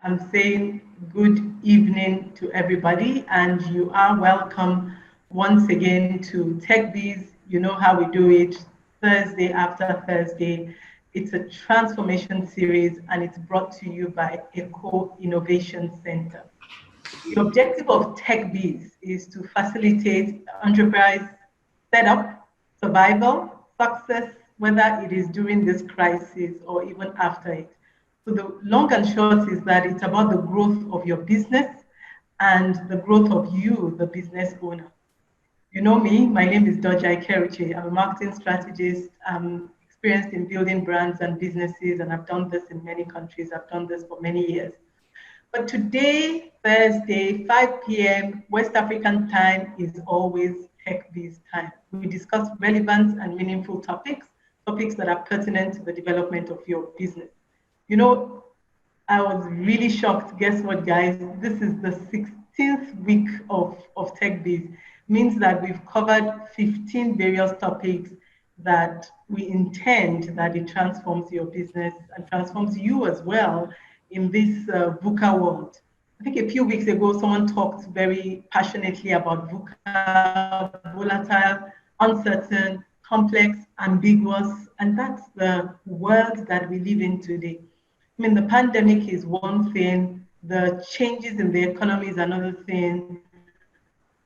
I'm saying good evening to everybody, and you are welcome once again to TechBiz. You know how we do it, Thursday after Thursday. It's a transformation series, and it's brought to you by Eco Innovation Center. The objective of TechBiz is to facilitate enterprise setup, survival, success, whether it is during this crisis or even after it. So the long and short is that it's about the growth of your business and the growth of you, the business owner. You know me, my name is Dojai Keruche. I'm a marketing strategist. I'm experienced in building brands and businesses, and I've done this in many countries. I've done this for many years. But today, Thursday, 5 p.m. West African time is always TechBiz time. We discuss relevant and meaningful topics, topics that are pertinent to the development of your business. You know, I was really shocked. Guess what, guys? This is the 16th week of TechBiz. Means that we've covered 15 various topics that we intend that it transforms your business and transforms you as well in this VUCA world. I think a few weeks ago, someone talked very passionately about VUCA, volatile, uncertain, complex, ambiguous, and that's the world that we live in today. I mean, the pandemic is one thing, the changes in the economy is another thing,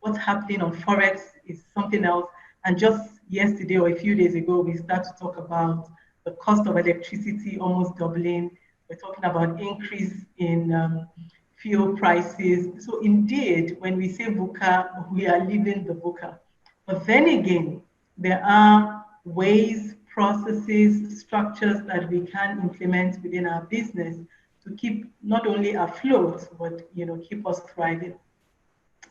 what's happening on Forex is something else. And just yesterday or a few days ago, we start to talk about the cost of electricity almost doubling. We're talking about increase in fuel prices. So indeed, when we say VUCA, we are living the VUCA. But then again, there are ways, processes, structures that we can implement within our business to keep not only afloat, but keep us thriving.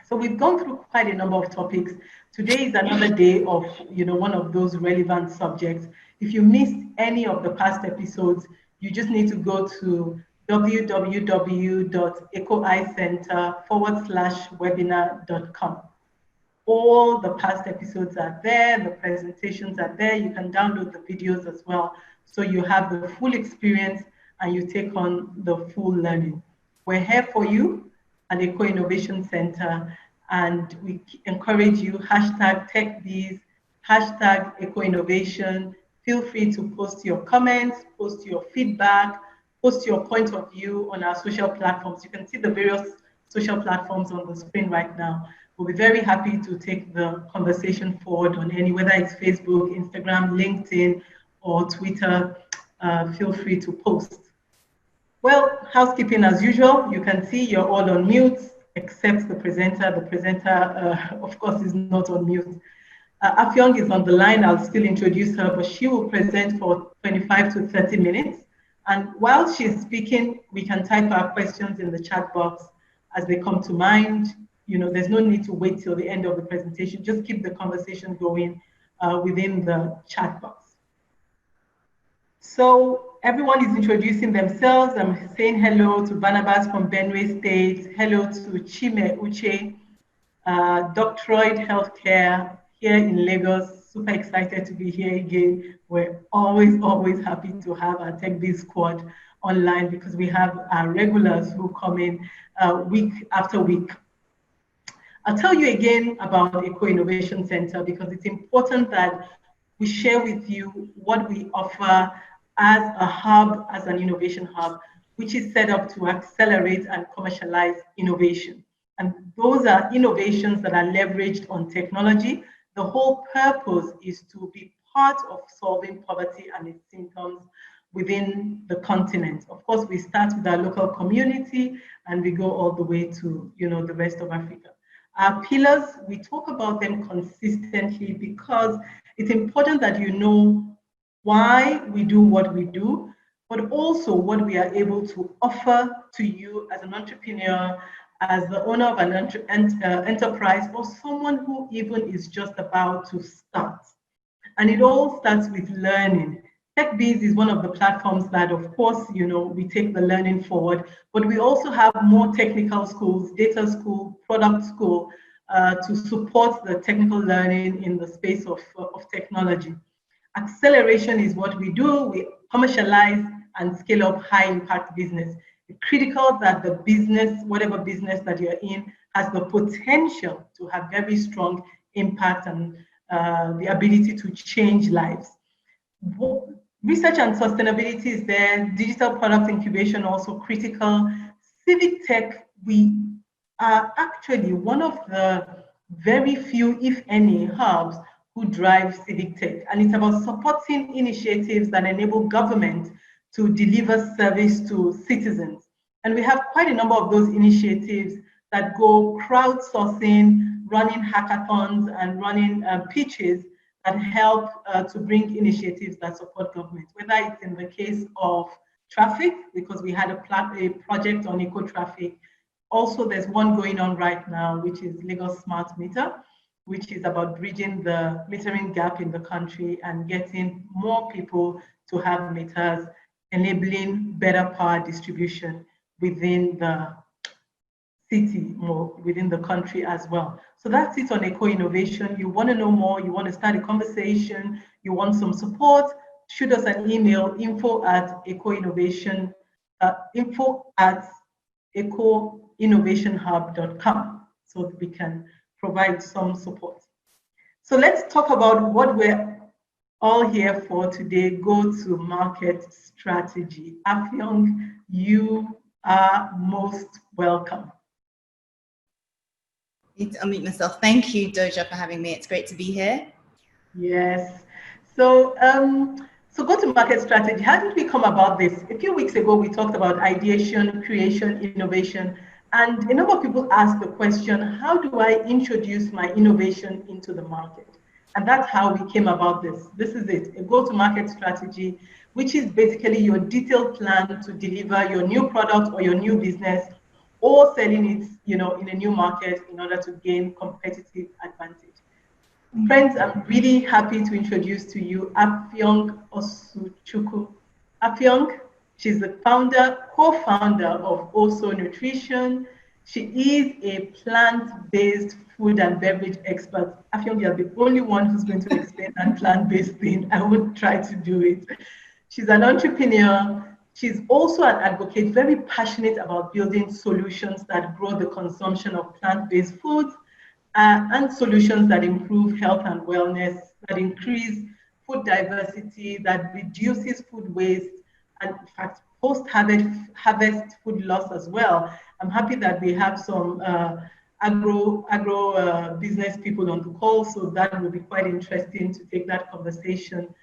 So we've gone through quite a number of topics. Today is another day of one of those relevant subjects. If you missed any of the past episodes, you just need to go to www.ecoicenter/webinar.com. All the past episodes are there, the presentations are there. You can download the videos as well. So you have the full experience and you take on the full learning. We're here for you at Eco Innovation Center, and we encourage you, #TechBiz, #Eco Innovation. Feel free to post your comments, post your feedback, post your point of view on our social platforms. You can see the various social platforms on the screen right now. We'll be very happy to take the conversation forward on any, whether it's Facebook, Instagram, LinkedIn, or Twitter. Feel free to post. Well, housekeeping as usual, you can see you're all on mute, except the presenter. The presenter, of course, is not on mute. Afyong is on the line. I'll still introduce her, but she will present for 25 to 30 minutes. And while she's speaking, we can type our questions in the chat box as they come to mind. There's no need to wait till the end of the presentation. Just keep the conversation going within the chat box. So everyone is introducing themselves. I'm saying hello to Barnabas from Benue State. Hello to Chime Uche, Doctroid Healthcare here in Lagos. Super excited to be here again. We're always happy to have our TechBiz squad online because we have our regulars who come in week after week. I'll tell you again about Eco Innovation Center because it's important that we share with you what we offer as a hub, as an innovation hub, which is set up to accelerate and commercialize innovation. And those are innovations that are leveraged on technology. The whole purpose is to be part of solving poverty and its symptoms within the continent. Of course, we start with our local community and we go all the way to the rest of Africa. Our pillars, we talk about them consistently because it's important that you know why we do what we do, but also what we are able to offer to you as an entrepreneur, as the owner of an enterprise, or someone who even is just about to start. And it all starts with learning. TechBiz is one of the platforms that, of course, we take the learning forward, but we also have more technical schools, data school, product school, to support the technical learning in the space of technology. Acceleration is what we do. We commercialize and scale up high impact business. It's critical that the business, whatever business that you're in, has the potential to have very strong impact and the ability to change lives. Research and sustainability is there. Digital product incubation also critical. Civic tech, we are actually one of the very few, if any, hubs who drive civic tech. And it's about supporting initiatives that enable government to deliver service to citizens. And we have quite a number of those initiatives that go crowdsourcing, running hackathons, and running pitches that help to bring initiatives that support government, whether it's in the case of traffic, because we had a project on eco-traffic. Also, there's one going on right now, which is Lagos Smart Meter, which is about bridging the metering gap in the country and getting more people to have meters, enabling better power distribution within the city, more within the country as well. So that's it on eco-innovation. You want to know more, you want to start a conversation, you want some support, shoot us an email, info@eco-innovation, info@eco-innovationhub.com, so that we can provide some support. So let's talk about what we're all here for today, go-to-market strategy. Afyong, you are most welcome. I need to unmute myself. Thank you, Doja, for having me. It's great to be here. Yes. So, go-to-market strategy, how did we come about this? A few weeks ago, we talked about ideation, creation, innovation, and a number of people asked the question, how do I introduce my innovation into the market? And that's how we came about this. This is it, a go-to-market strategy, which is basically your detailed plan to deliver your new product or your new business, or selling it, in a new market in order to gain competitive advantage. Friends, I'm really happy to introduce to you Afyong Osuchukwu. Afyong, she's the co-founder of Also Nutrition. She is a plant-based food and beverage expert. Afyong, you're the only one who's going to explain that plant-based thing. I would try to do it. She's an entrepreneur. She's also an advocate, very passionate about building solutions that grow the consumption of plant-based foods and solutions that improve health and wellness, that increase food diversity, that reduces food waste, and in fact, post-harvest food loss as well. I'm happy that we have some agro business people on the call, so that will be quite interesting to take that conversation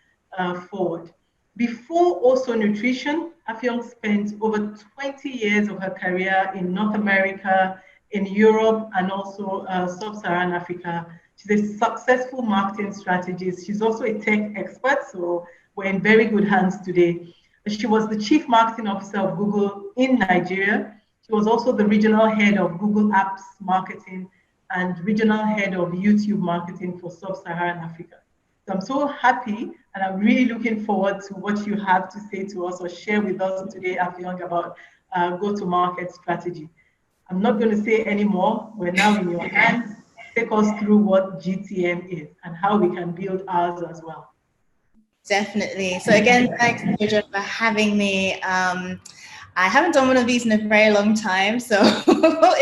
forward. Before Also Nutrition, Afyong spent over 20 years of her career in North America, in Europe, and also Sub-Saharan Africa. She's a successful marketing strategist. She's also a tech expert, so we're in very good hands today. She was the Chief Marketing Officer of Google in Nigeria. She was also the Regional Head of Google Apps Marketing and Regional Head of YouTube Marketing for Sub-Saharan Africa. So I'm so happy, and I'm really looking forward to what you have to say to us or share with us today, Afyong, about go-to-market strategy. I'm not going to say any more. We're now in your hands. Take us through what GTM is and how we can build ours as well. Definitely. So again, thanks, Doja, for having me. I haven't done one of these in a very long time, so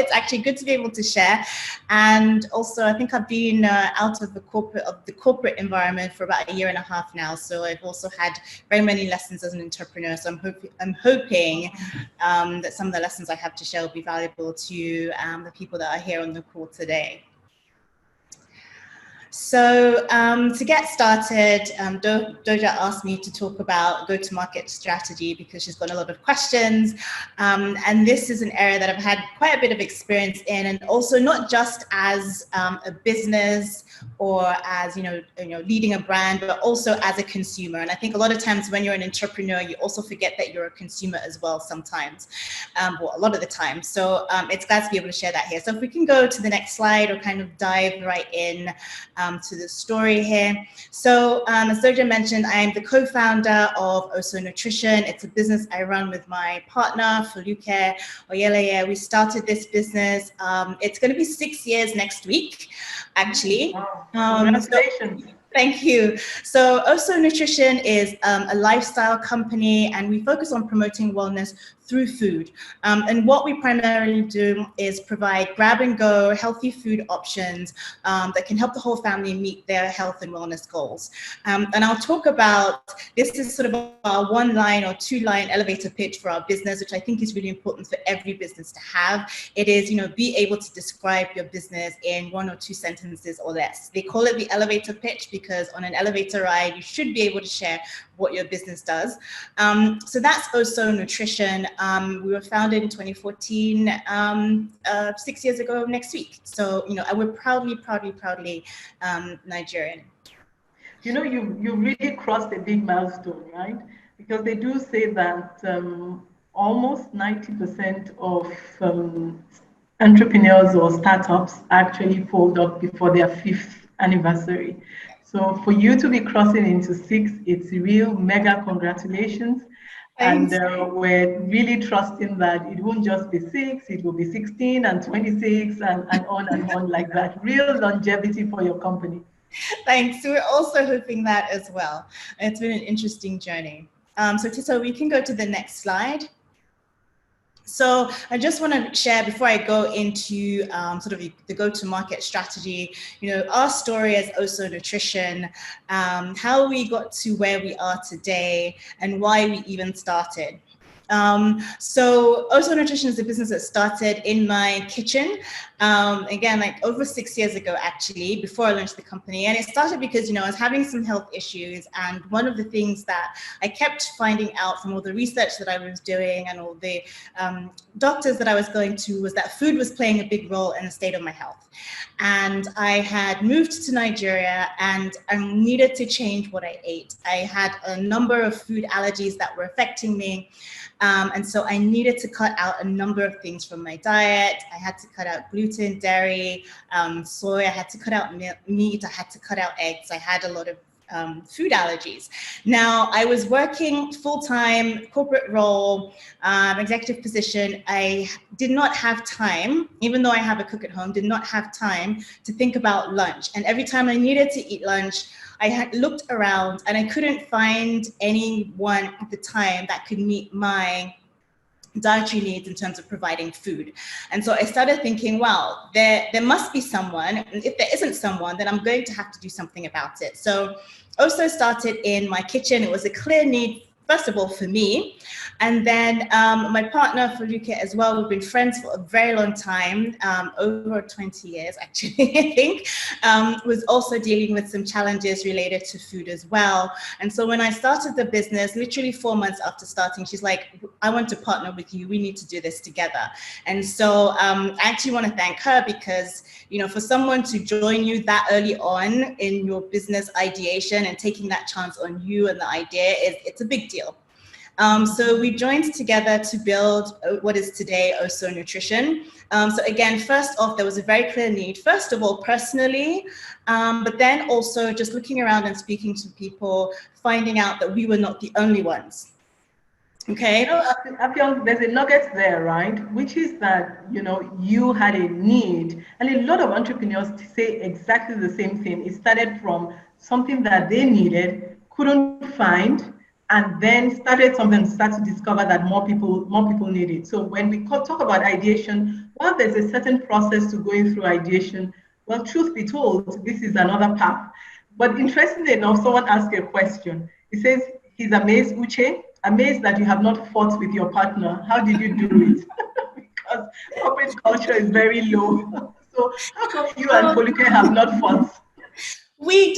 it's actually good to be able to share. And also, I think I've been out of the corporate environment for about 1.5 years now. So I've also had very many lessons as an entrepreneur. So I'm hoping that some of the lessons I have to share will be valuable to the people that are here on the call today. So to get started, Doja asked me to talk about go-to-market strategy because she's got a lot of questions. And this is an area that I've had quite a bit of experience in, and also not just as a business or as, leading a brand, but also as a consumer. And I think a lot of times when you're an entrepreneur, you also forget that you're a consumer as well sometimes, well, a lot of the time. So it's glad to be able to share that here. So if we can go to the next slide or kind of dive right in to the story here. So as Doja mentioned, I am the co-founder of Also Nutrition. It's a business I run with my partner, Foluke Oyeleye. We started this business. It's going to be 6 years next week, actually. Congratulations. Thank you. So Also Nutrition is a lifestyle company, and we focus on promoting wellness through food. And what we primarily do is provide grab-and-go healthy food options that can help the whole family meet their health and wellness goals. And I'll talk about, this is sort of our one-line or two-line elevator pitch for our business, which I think is really important for every business to have. It is, be able to describe your business in 1 or 2 sentences or less. They call it the elevator pitch because on an elevator ride, you should be able to share what your business does. So that's Oso Nutrition. We were founded in 2014, 6 years ago next week. So, and we're proudly Nigerian. You really crossed a big milestone, right? Because they do say that almost 90% of entrepreneurs or startups actually fold up before their 5th anniversary. So for you to be crossing into 6, it's real mega congratulations. Thanks. And we're really trusting that it won't just be 6, it will be 16 and 26 and on like that. Real longevity for your company. Thanks. We're also hoping that as well. It's been an interesting journey. So Tito, we can go to the next slide. So I just want to share before I go into sort of the go-to-market strategy, our story as Oso Nutrition, how we got to where we are today and why we even started. So Oso Nutrition is a business that started in my kitchen, again, like over 6 years ago, actually, before I launched the company. And it started because, I was having some health issues. And one of the things that I kept finding out from all the research that I was doing and all the doctors that I was going to was that food was playing a big role in the state of my health. And I had moved to Nigeria and I needed to change what I ate. I had a number of food allergies that were affecting me. And so I needed to cut out a number of things from my diet. I had to cut out gluten, dairy, soy. I had to cut out meat. I had to cut out eggs. I had a lot of food allergies. Now, I was working full-time, corporate role, executive position. I did not have time, even though I have a cook at home, did not have time to think about lunch. And every time I needed to eat lunch, I had looked around and I couldn't find anyone at the time that could meet my dietary needs in terms of providing food. And so I started thinking, well, there must be someone. And if there isn't someone, then I'm going to have to do something about it. So also started in my kitchen. It was a clear need, first of all, for me. And then my partner, Foluke, as well, we've been friends for a very long time, over 20 years, actually, I think, was also dealing with some challenges related to food as well. And so when I started the business, literally 4 months after starting, she's like, I want to partner with you. We need to do this together. And so I actually want to thank her because, for someone to join you that early on in your business ideation and taking that chance on you and the idea, it's a big deal. So we joined together to build what is today Oso Nutrition. So again, first off, there was a very clear need, first of all, personally, but then also just looking around and speaking to people, finding out that we were not the only ones. Okay. Afion, there's a nugget there, right? Which is that, you had a need, and a lot of entrepreneurs say exactly the same thing. It started from something that they needed, couldn't find, and then started something, start to discover that more people need it. So when we talk about ideation, while there's a certain process to going through ideation, well, truth be told, this is another path. But interestingly enough, someone asked a question. He says he's amazed, Uche, amazed that you have not fought with your partner. How did you do it? Because corporate culture is very low. So how come you and Foluke have not fought? We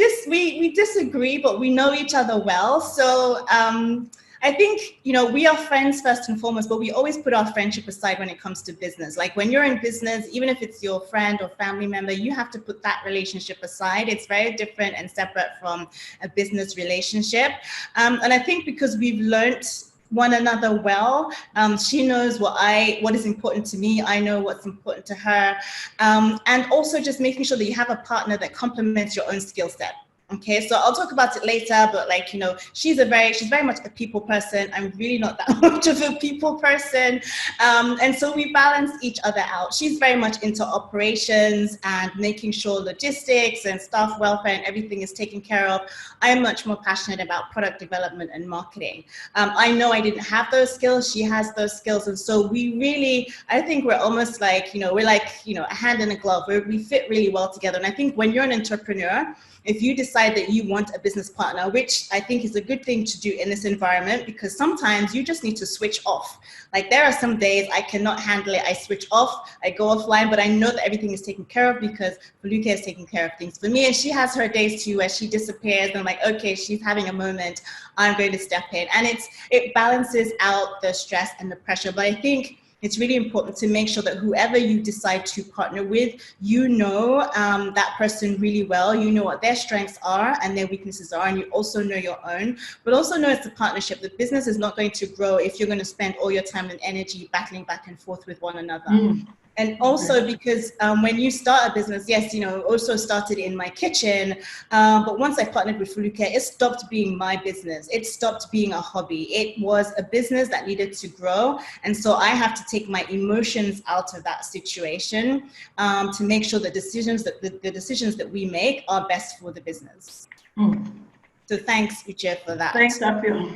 disagree, but we know each other well. So I think, we are friends first and foremost, but we always put our friendship aside when it comes to business. Like when you're in business, even if it's your friend or family member, you have to put that relationship aside. It's very different and separate from a business relationship. And I think because we've learned one another well. She knows what is important to me. I know what's important to her. And also just making sure that you have a partner that complements your own skill set. Okay, so I'll talk about it later, but like, you know, she's very much a people person. I'm really not that much of a people person. And so we balance each other out. She's very much into operations and making sure logistics and staff welfare and everything is taken care of. I'm much more passionate about product development and marketing. I know I didn't have those skills. She has those skills. And so we really, I think we're almost like, you know, we're like, you know, a hand in a glove. We fit really well together. And I think when you're an entrepreneur, if you decide that you want a business partner, which I think is a good thing to do in this environment, because sometimes you just need to switch off. Like there are some days I cannot handle it. I switch off, I go offline, but I know that everything is taken care of because Fuluke is taking care of things for me. And she has her days too where she disappears and I'm like, okay, she's having a moment, I'm going to step in. And it balances out the stress and the pressure. But I think it's really important to make sure that whoever you decide to partner with, you know that person really well, you know what their strengths are and their weaknesses are, and you also know your own, but also know it's a partnership. The business is not going to grow if you're going to spend all your time and energy battling back and forth with one another. And also because when you start a business, yes, you know, also started in my kitchen, but once I partnered with Fuluke, it stopped being my business. It stopped being a hobby. It was a business that needed to grow. And so I have to take my emotions out of that situation to make sure that the decisions that we make are best for the business. So thanks, Uche, for that. Thanks, Afil.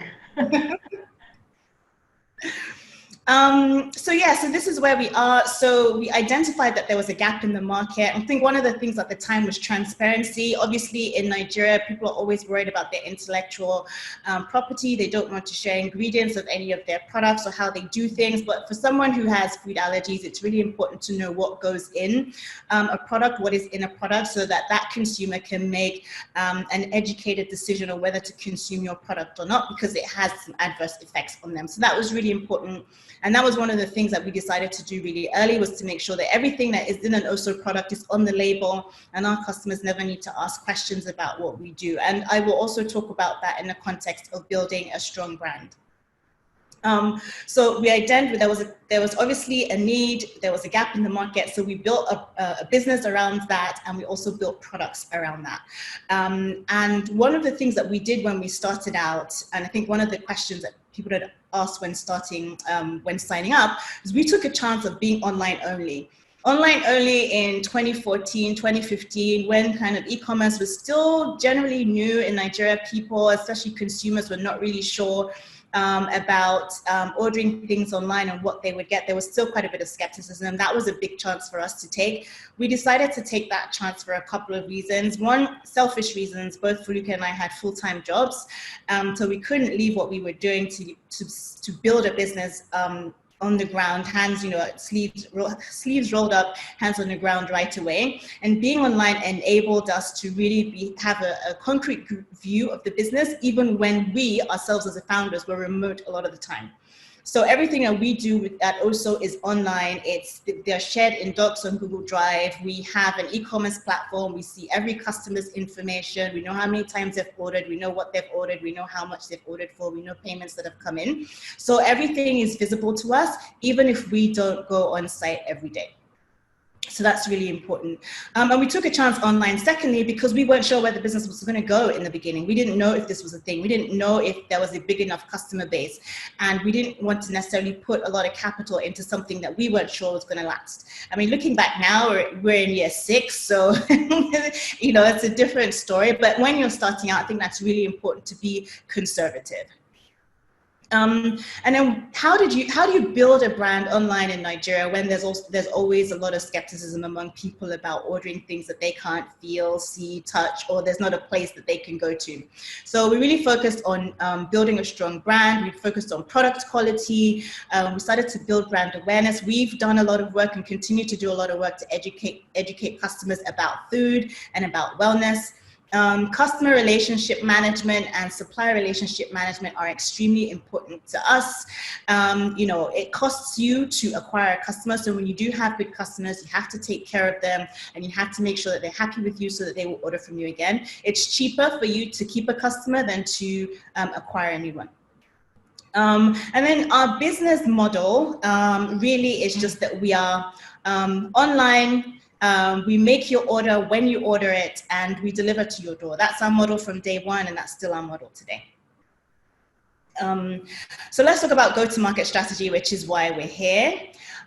So yeah, so this is where we are. So we identified that there was a gap in the market. I think one of the things at the time was transparency. Obviously in Nigeria, people are always worried about their intellectual property. They don't want to share ingredients of any of their products or how they do things. But for someone who has food allergies, it's really important to know what goes in a product, what is in a product, so that that consumer can make an educated decision on whether to consume your product or not, because it has some adverse effects on them. So that was really important. And that was one of the things that we decided to do really early, was to make sure that everything that is in an OSO product is on the label and our customers never need to ask questions about what we do. And I will also talk about that in the context of building a strong brand. So we identified there was obviously a need, there was a gap in the market. So we built a business around that, and we also built products around that. And one of the things that we did when we started out, and I think one of the questions that people had asked when signing up, is we took a chance of being online only. Online only in 2014, 2015, when kind of e-commerce was still generally new in Nigeria. People, especially consumers, were not really sure about ordering things online and what they would get. There was still quite a bit of skepticism, and that was a big chance for us to take. We decided to take that chance for a couple of reasons. One, selfish reasons. Both Fuluke and I had full-time jobs, so we couldn't leave what we were doing to build a business on the ground, hands, you know, sleeves rolled up, hands on the ground right away. And being online enabled us to really have a concrete view of the business, even when we ourselves as the founders were remote a lot of the time. So everything that we do at OSO is online. They're shared in docs on Google Drive. We have an e-commerce platform. We see every customer's information. We know how many times they've ordered. We know what they've ordered. We know how much they've ordered for. We know payments that have come in. So everything is visible to us, even if we don't go on site every day. So that's really important. And we took a chance online, secondly, because we weren't sure where the business was going to go in the beginning. We didn't know if this was a thing. We didn't know if there was a big enough customer base. And we didn't want to necessarily put a lot of capital into something that we weren't sure was going to last. I mean, looking back now, we're in year 6, so you know, it's a different story. But when you're starting out, I think that's really important to be conservative. And then how do you build a brand online in Nigeria when there's always a lot of skepticism among people about ordering things that they can't feel, see, touch, or there's not a place that they can go to? So we really focused on building a strong brand. We focused on product quality. We started to build brand awareness. We've done a lot of work and continue to do a lot of work to educate customers about food and about wellness. Customer relationship management and supplier relationship management are extremely important to us. You know, it costs you to acquire a customer. So when you do have good customers, you have to take care of them and you have to make sure that they're happy with you so that they will order from you again. It's cheaper for you to keep a customer than to acquire a new one. And then our business model really is just that we are online. We make your order when you order it, and we deliver to your door. That's our model from day one, and that's still our model today. So let's talk about go-to-market strategy, which is why we're here.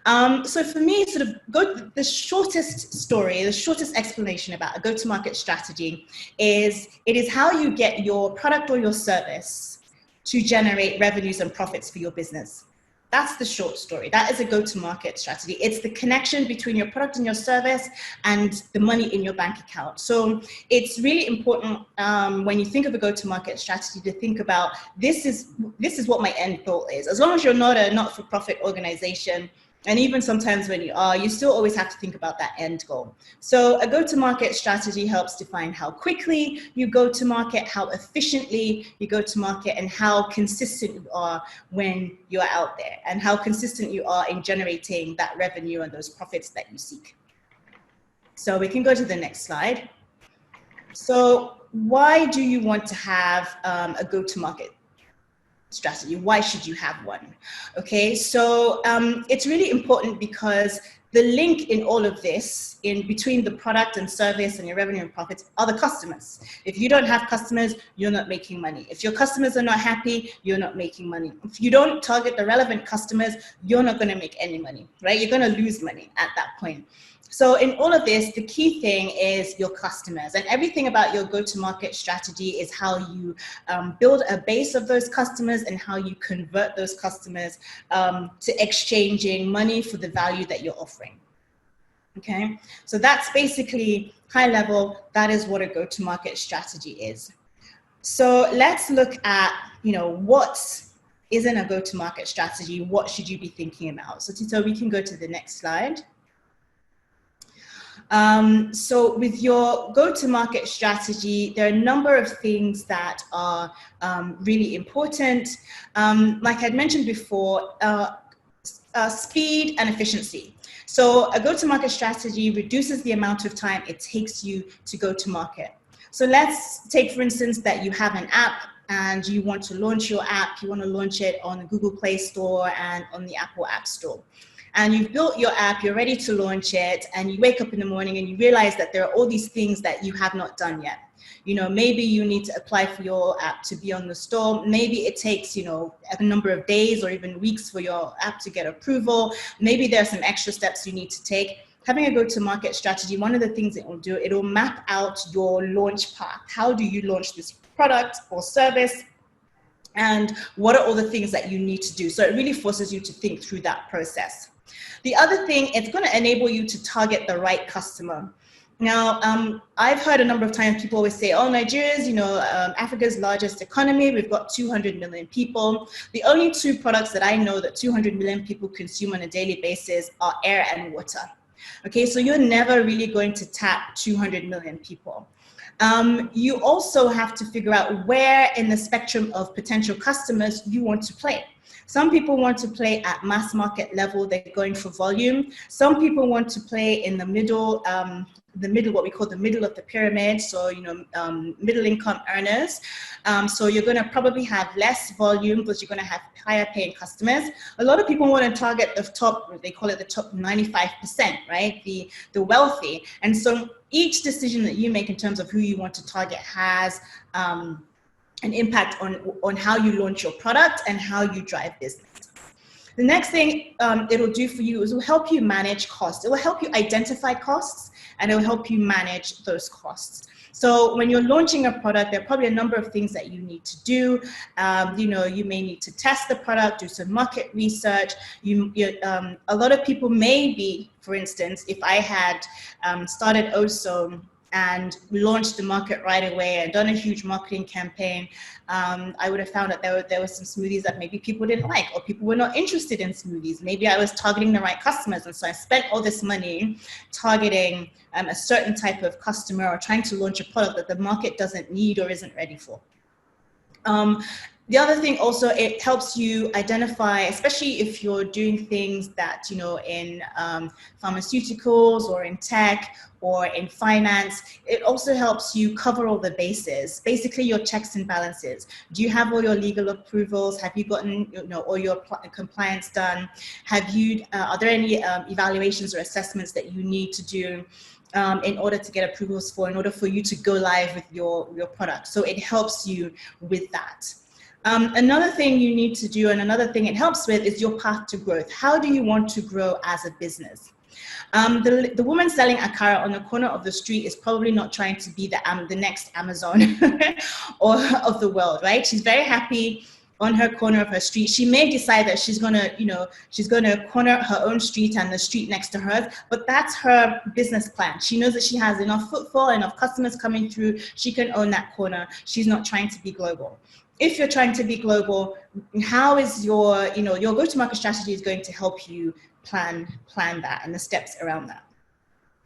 So for me, the shortest story, the shortest explanation about a go-to-market strategy is it is how you get your product or your service to generate revenues and profits for your business. That's the short story. That is a go-to-market strategy. It's the connection between your product and your service and the money in your bank account. So it's really important when you think of a go-to-market strategy to think about this is what my end goal is. As long as you're not a not-for-profit organization, and even sometimes when you are, you still always have to think about that end goal. So a go-to-market strategy helps define how quickly you go to market, how efficiently you go to market, and how consistent you are when you're out there, and how consistent you are in generating that revenue and those profits that you seek. So we can go to the next slide. So why do you want to have a go-to-market strategy? Why should you have one? Okay, so it's really important because the link in all of this, in between the product and service and your revenue and profits, are the customers. If you don't have customers, you're not making money. If your customers are not happy, you're not making money. If you don't target the relevant customers, you're not going to make any money, right? You're going to lose money at that point. So in all of this, the key thing is your customers, and everything about your go-to-market strategy is how you build a base of those customers and how you convert those customers to exchanging money for the value that you're offering. Okay, so that's basically high level. That is what a go-to-market strategy is. So let's look at, what isn't a go-to-market strategy? What should you be thinking about? So Tito, we can go to the next slide. So with your go-to-market strategy, there are a number of things that are really important. Like I'd mentioned before, speed and efficiency. So a go-to-market strategy reduces the amount of time it takes you to go to market. So let's take, for instance, that you have an app and you want to launch your app. You want to launch it on the Google Play Store and on the Apple App Store. And you've built your app, you're ready to launch it, and you wake up in the morning and you realize that there are all these things that you have not done yet. Maybe you need to apply for your app to be on the store. Maybe it takes, a number of days or even weeks for your app to get approval. Maybe there are some extra steps you need to take. Having a go-to-market strategy, one of the things it will do, it will map out your launch path. How do you launch this product or service? And what are all the things that you need to do? So it really forces you to think through that process. The other thing, it's going to enable you to target the right customer. Now, I've heard a number of times people always say, oh, Nigeria's, Africa's largest economy. We've got 200 million people. The only two products that I know that 200 million people consume on a daily basis are air and water. Okay, so you're never really going to tap 200 million people. You also have to figure out where in the spectrum of potential customers you want to play. Some people want to play at mass market level, they're going for volume. Some people want to play in the middle, what we call the middle of the pyramid, so middle income earners. So you're going to probably have less volume, but you're going to have higher paying customers. A lot of people want to target the top, they call it the top 95%, right? The wealthy. And so each decision that you make in terms of who you want to target has an impact on how you launch your product and how you drive business. The next thing it'll do for you is it will help you manage costs. It will help you identify costs and it will help you manage those costs. So when you're launching a product, there are probably a number of things that you need to do. You may need to test the product, do some market research. A lot of people may be, for instance, if I had started Oso and launched the market right away and done a huge marketing campaign, I would have found that there were some smoothies that maybe people didn't like, or people were not interested in smoothies. Maybe I was targeting the right customers, and so I spent all this money targeting a certain type of customer or trying to launch a product that the market doesn't need or isn't ready for. The other thing also, it helps you identify, especially if you're doing things that, you know, in pharmaceuticals or in tech or in finance, it also helps you cover all the bases, basically your checks and balances. Do you have all your legal approvals? Have you gotten, you know, all your compliance done? Have you, are there any evaluations or assessments that you need to do in order to get approvals for, in order for you to go live with your product? So it helps you with that. Another thing you need to do, and another thing it helps with, is your path to growth. How do you want to grow as a business? The woman selling akara on the corner of the street is probably not trying to be the next Amazon or of the world, right? She's very happy on her corner of her street. She may decide that she's gonna, you know, she's gonna corner her own street and the street next to hers, but that's her business plan. She knows that she has enough footfall, enough customers coming through, she can own that corner. She's not trying to be global. If you're trying to be global, how is your, you know, your go-to-market strategy is going to help you plan that and the steps around that.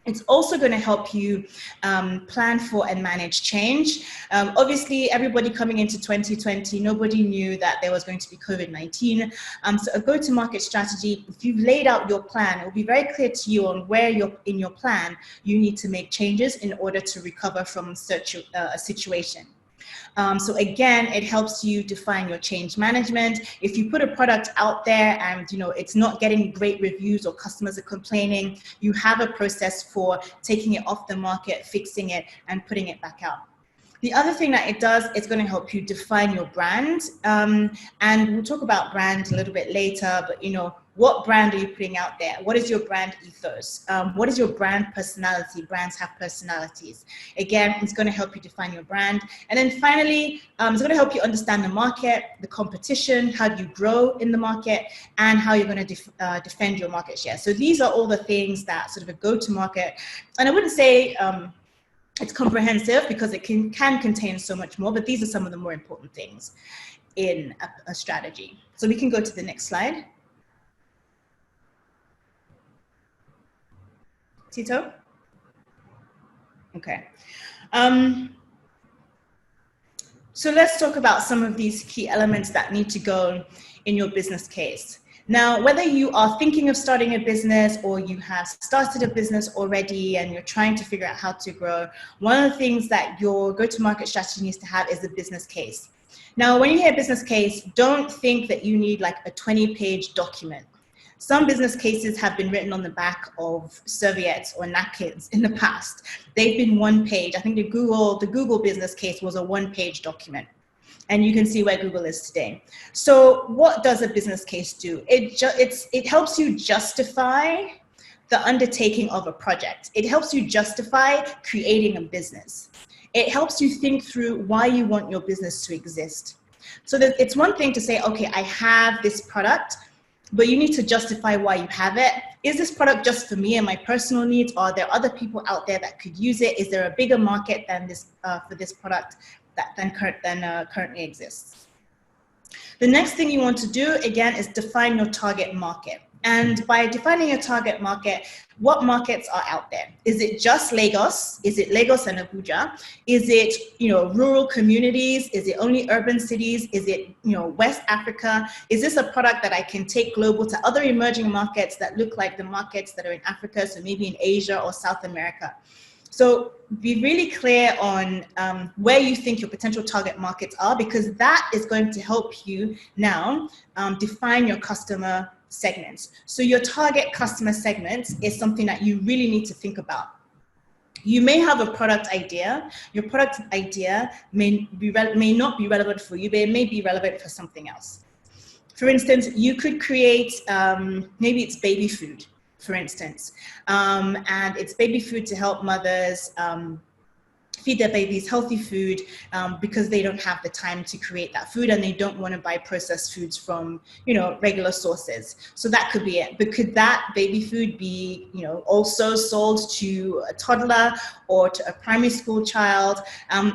It's also going to help you plan for and manage change. Obviously, everybody coming into 2020, nobody knew that there was going to be COVID-19. So a go-to-market strategy, if you've laid out your plan, it will be very clear to you on where in your plan you need to make changes in order to recover from such a situation. So again, it helps you define your change management. If you put a product out there and, you know, it's not getting great reviews or customers are complaining, you have a process for taking it off the market, fixing it, and putting it back out. The other thing that it does, it's going to help you define your brand. And we'll talk about brand a little bit later, but, you know, what brand are you putting out there? What is your brand ethos? What is your brand personality? Brands have personalities. Again, it's going to help you define your brand. And then finally, it's going to help you understand the market, the competition, how do you grow in the market, and how you're going to defend your market share. So these are all the things that sort of a go-to-market. And I wouldn't say it's comprehensive because it can contain so much more, but these are some of the more important things in a strategy. So we can go to the next slide. Tito? Okay. So let's talk about some of these key elements that need to go in your business case. Now, whether you are thinking of starting a business or you have started a business already and you're trying to figure out how to grow, one of the things that your go-to-market strategy needs to have is a business case. Now, when you hear business case, don't think that you need like a 20-page document. Some business cases have been written on the back of serviettes or napkins in the past. They've been one page. I think the Google business case was a one-page document. And you can see where Google is today. So what does a business case do? It helps you justify the undertaking of a project. It helps you justify creating a business. It helps you think through why you want your business to exist. So it's one thing to say, okay, I have this product, but you need to justify why you have it. Is this product just for me and my personal needs? Or are there other people out there that could use it? Is there a bigger market than this for this product than currently exists? The next thing you want to do, again, is define your target market. And by defining your target market, what markets are out there? Is it just Lagos? Is it Lagos and Abuja? Is it, you know, rural communities? Is it only urban cities? Is it, you know, West Africa? Is this a product that I can take global to other emerging markets that look like the markets that are in Africa, so maybe in Asia or South America? So be really clear on where you think your potential target markets are, because that is going to help you now define your customer segments. So your target customer segments is something that you really need to think about. You may have a product idea. Your product idea may not be relevant for you, but it may be relevant for something else. For instance, you could create, maybe it's baby food, for instance, and it's baby food to help mothers feed their babies healthy food because they don't have the time to create that food and they don't want to buy processed foods from, you know, regular sources. So that could be it. But could that baby food be, you know, also sold to a toddler or to a primary school child?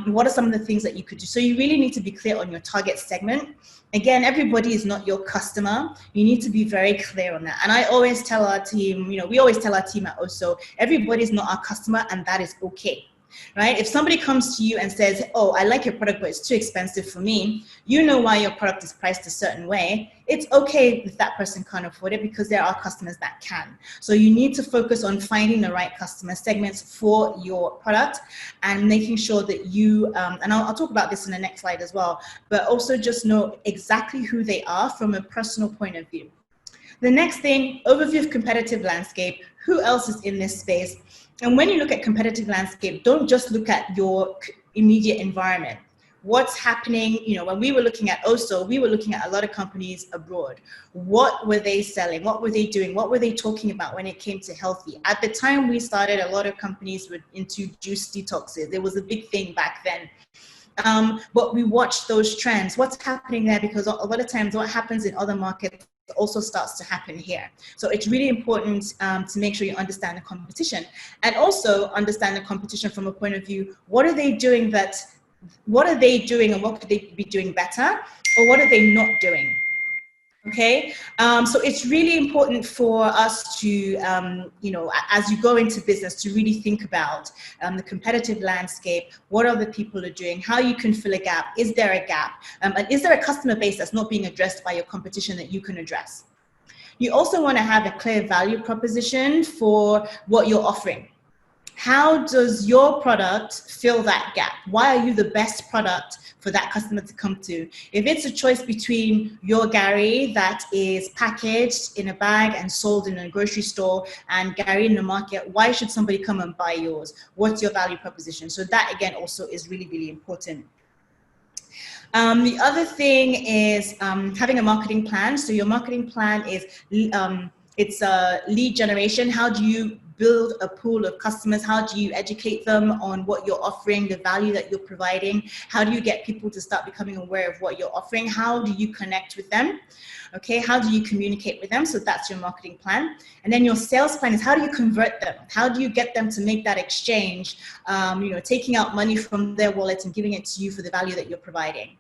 What are some of the things that you could do? So you really need to be clear on your target segment. Again, everybody is not your customer. You need to be very clear on that. And I always tell our team, you know, we always tell our team at OSO, everybody is not our customer, and that is okay. right? If somebody comes to you and says, oh, I like your product, but it's too expensive for me, you know why your product is priced a certain way. It's okay if that person can't afford it, because there are customers that can. So you need to focus on finding the right customer segments for your product and making sure that you, and I'll talk about this in the next slide as well, but also just know exactly who they are from a personal point of view. The next thing, overview of competitive landscape. Who else is in this space? And when you look at competitive landscape, don't just look at your immediate environment. What's happening, you know, when we were looking at OSO, we were looking at a lot of companies abroad. What were they selling? What were they doing? What were they talking about when it came to healthy? At the time we started, a lot of companies were into juice detoxes. It was a big thing back then. But we watched those trends. What's happening there? Because a lot of times what happens in other markets also starts to happen here. So it's really important to make sure you understand the competition, and also understand the competition from a point of view, what are they doing and what could they be doing better, or what are they not doing? Okay, so it's really important for us to, you know, as you go into business, to really think about the competitive landscape. What other people are doing? How you can fill a gap? Is there a gap? And is there a customer base that's not being addressed by your competition that you can address? You also want to have a clear value proposition for what you're offering. How does your product fill that gap? Why are you the best product for that customer to come to? If it's a choice between your Gary that is packaged in a bag and sold in a grocery store and Gary in the market, why should somebody come and buy yours? What's your value proposition? So that again also is really, really important. The other thing is having a marketing plan. So your marketing plan is it's a lead generation. How do you build a pool of customers? How do you educate them on what you're offering, the value that you're providing? How do you get people to start becoming aware of what you're offering? How do you connect with them? Okay, how do you communicate with them? So that's your marketing plan. And then your sales plan is, how do you convert them? How do you get them to make that exchange, you know, taking out money from their wallet and giving it to you for the value that you're providing?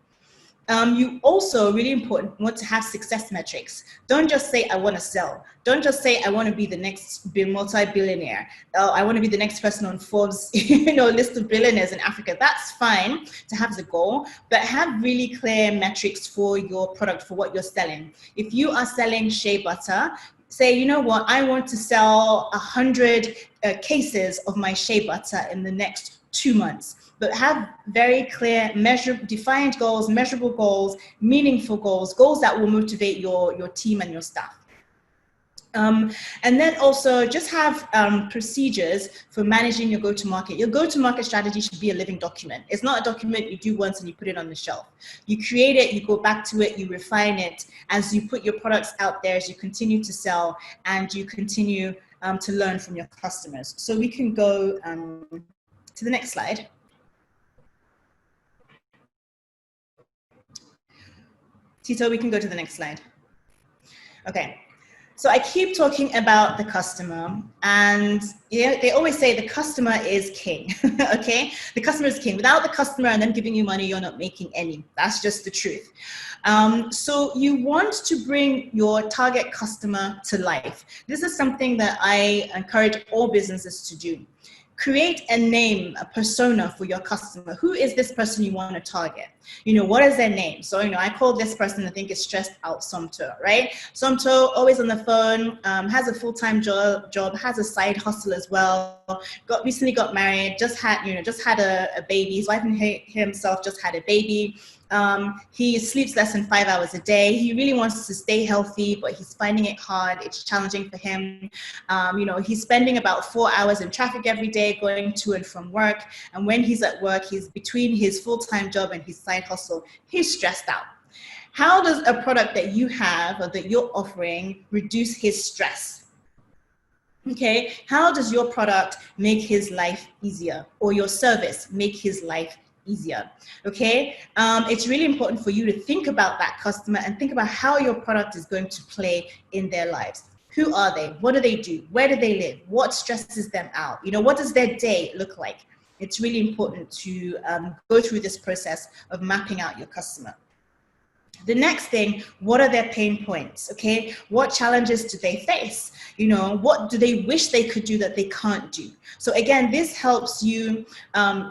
You also, really important, want to have success metrics. Don't just say, I want to sell. Don't just say, I want to be the next multi-billionaire. I want to be the next person on Forbes, you know, list of billionaires in Africa. That's fine to have the goal, but have really clear metrics for your product, for what you're selling. If you are selling shea butter, say, you know what, I want to sell 100 cases of my shea butter in the next 2 months. But have very clear, defined goals, measurable goals, meaningful goals, goals that will motivate your team and your staff. And then also just have procedures for managing your go-to-market. Your go-to-market strategy should be a living document. It's not a document you do once and you put it on the shelf. You create it, you go back to it, you refine it as you put your products out there, as you continue to sell, and you continue to learn from your customers. So we can go to the next slide. Tito, we can go to the next slide. Okay, so I keep talking about the customer, and they always say the customer is king, okay? The customer is king. Without the customer and them giving you money, you're not making any. That's just the truth. So you want to bring your target customer to life. This is something that I encourage all businesses to do. Create a name, a persona for your customer. Who is this person you want to target? You know, what is their name? So, you know, I call this person, I think it's stressed out Somto, right? Somto, always on the phone, has a full-time job, has a side hustle as well, recently got married, just had a baby. His wife and himself just had a baby. He sleeps less than 5 hours a day. He really wants to stay healthy, but he's finding it hard. It's challenging for him. You know, he's spending about 4 hours in traffic every day going to and from work. And when he's at work, he's between his full-time job and his side hustle. He's stressed out. How does a product that you have or that you're offering reduce his stress? Okay, how does your product make his life easier, or your service make his life easier? Okay, it's really important for you to think about that customer and think about how your product is going to play in their lives. Who are they? What do they do? Where do they live? What stresses them out? You know, what does their day look like? It's really important to go through this process of mapping out your customer. The next thing, what are their pain points? Okay, what challenges do they face? You know, what do they wish they could do that they can't do? So again, this helps you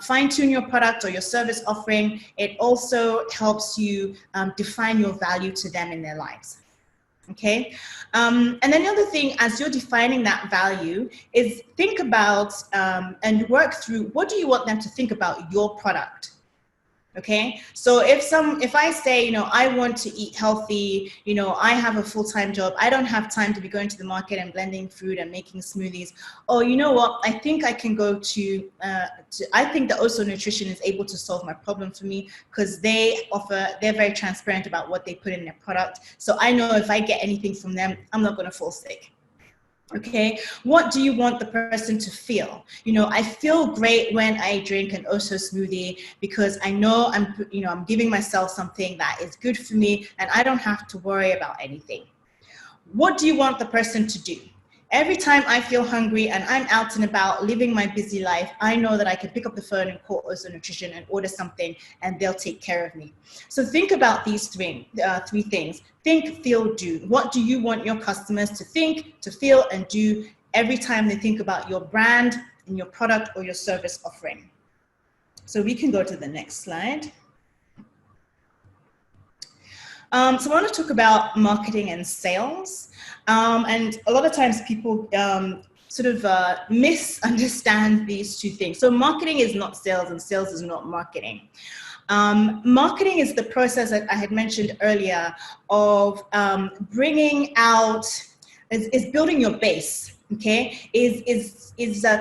fine tune your product or your service offering. It also helps you define your value to them in their lives. Okay, and then the other thing, as you're defining that value, is think about and work through, what do you want them to think about your product? Okay, so if I say, you know, I want to eat healthy, you know, I have a full-time job, I don't have time to be going to the market and blending fruit and making smoothies. Oh, you know what? I think I can go to I think that Oso Nutrition is able to solve my problem for me, because they're very transparent about what they put in their product. So I know if I get anything from them, I'm not going to fall sick. Okay, what do you want the person to feel? You know, I feel great when I drink an Oso smoothie, because I know I'm giving myself something that is good for me and I don't have to worry about anything. What do you want the person to do? Every time I feel hungry and I'm out and about living my busy life, I know that I can pick up the phone and call Oso Nutrition and order something and they'll take care of me. So think about these three things. Think, feel, do. What do you want your customers to think, to feel, and do every time they think about your brand and your product or your service offering? So we can go to the next slide. So I want to talk about marketing and sales. And a lot of times people misunderstand these two things. So marketing is not sales and sales is not marketing. Marketing is the process that I had mentioned earlier of bringing out, is building your base. Okay, is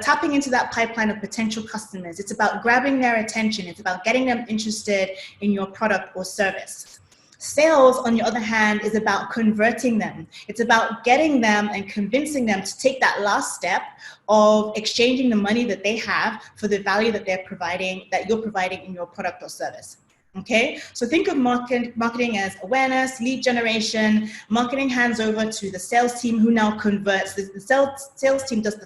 tapping into that pipeline of potential customers. It's about grabbing their attention. It's about getting them interested in your product or service. Sales, on the other hand, is about converting them. It's about getting them and convincing them to take that last step of exchanging the money that they have for the value that they're providing, that you're providing in your product or service. Okay, so think of marketing as awareness, lead generation. Marketing hands over to the sales team, who now converts. The sales team takes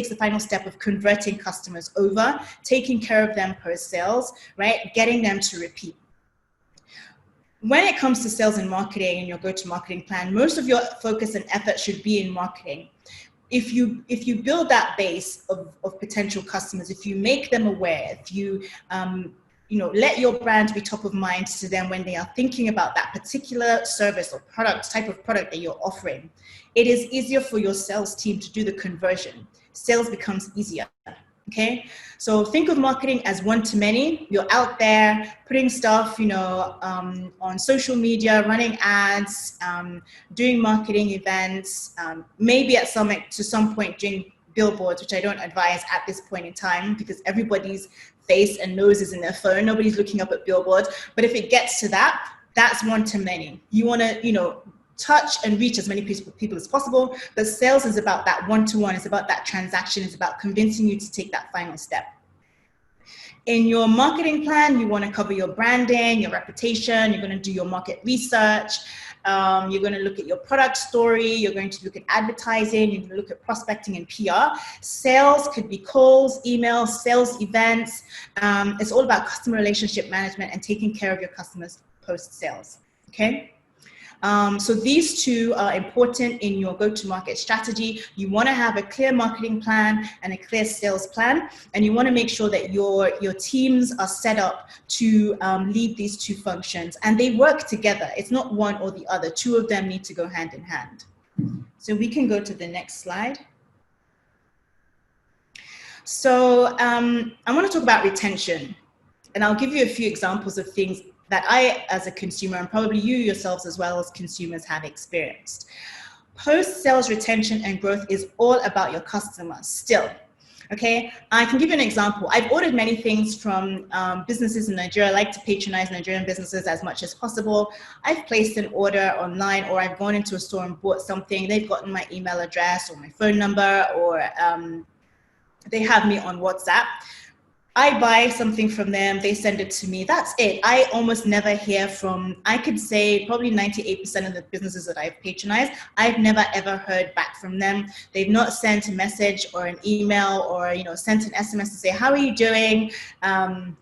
the final step of converting customers over, taking care of them post sales, right? Getting them to repeat. When it comes to sales and marketing and your go-to-marketing plan, most of your focus and effort should be in marketing. If you build that base of potential customers, if you make them aware, if you let your brand be top of mind to them when they are thinking about that particular service or type of product that you're offering, it is easier for your sales team to do the conversion. Sales becomes easier. Okay, so think of marketing as one-to-many. You're out there putting stuff, on social media, running ads, doing marketing events, maybe to some point doing billboards, which I don't advise at this point in time because everybody's face and nose is in their phone. Nobody's looking up at billboards. But if it gets to that, that's one-to-many. You want to, touch and reach as many people as possible. But sales is about that one-to-one. It's about that transaction. It's about convincing you to take that final step. In your marketing plan, you want to cover your branding, your reputation. You're going to do your market research. You're going to look at your product story. You're going to look at advertising. You're going to look at prospecting and PR. Sales could be calls, emails, sales events. It's all about customer relationship management and taking care of your customers post-sales. Okay. So these two are important in your go-to-market strategy. You want to have a clear marketing plan and a clear sales plan, and you want to make sure that your teams are set up to lead these two functions, and they work together. It's not one or the other. Two of them need to go hand in hand. So we can go to the next slide. So I want to talk about retention, and I'll give you a few examples of things that I, as a consumer, and probably you yourselves as well as consumers, have experienced. Post-sales retention and growth is all about your customers still. Okay, I can give you an example. I've ordered many things from businesses in Nigeria. I like to patronize Nigerian businesses as much as possible. I've placed an order online, or I've gone into a store and bought something. They've gotten my email address or my phone number, or they have me on WhatsApp. I buy something from them, they send it to me, that's it. I almost never hear from, I could say probably 98% of the businesses that I've patronized, I've never ever heard back from them. They've not sent a message or an email or, sent an SMS to say, how are you doing? How's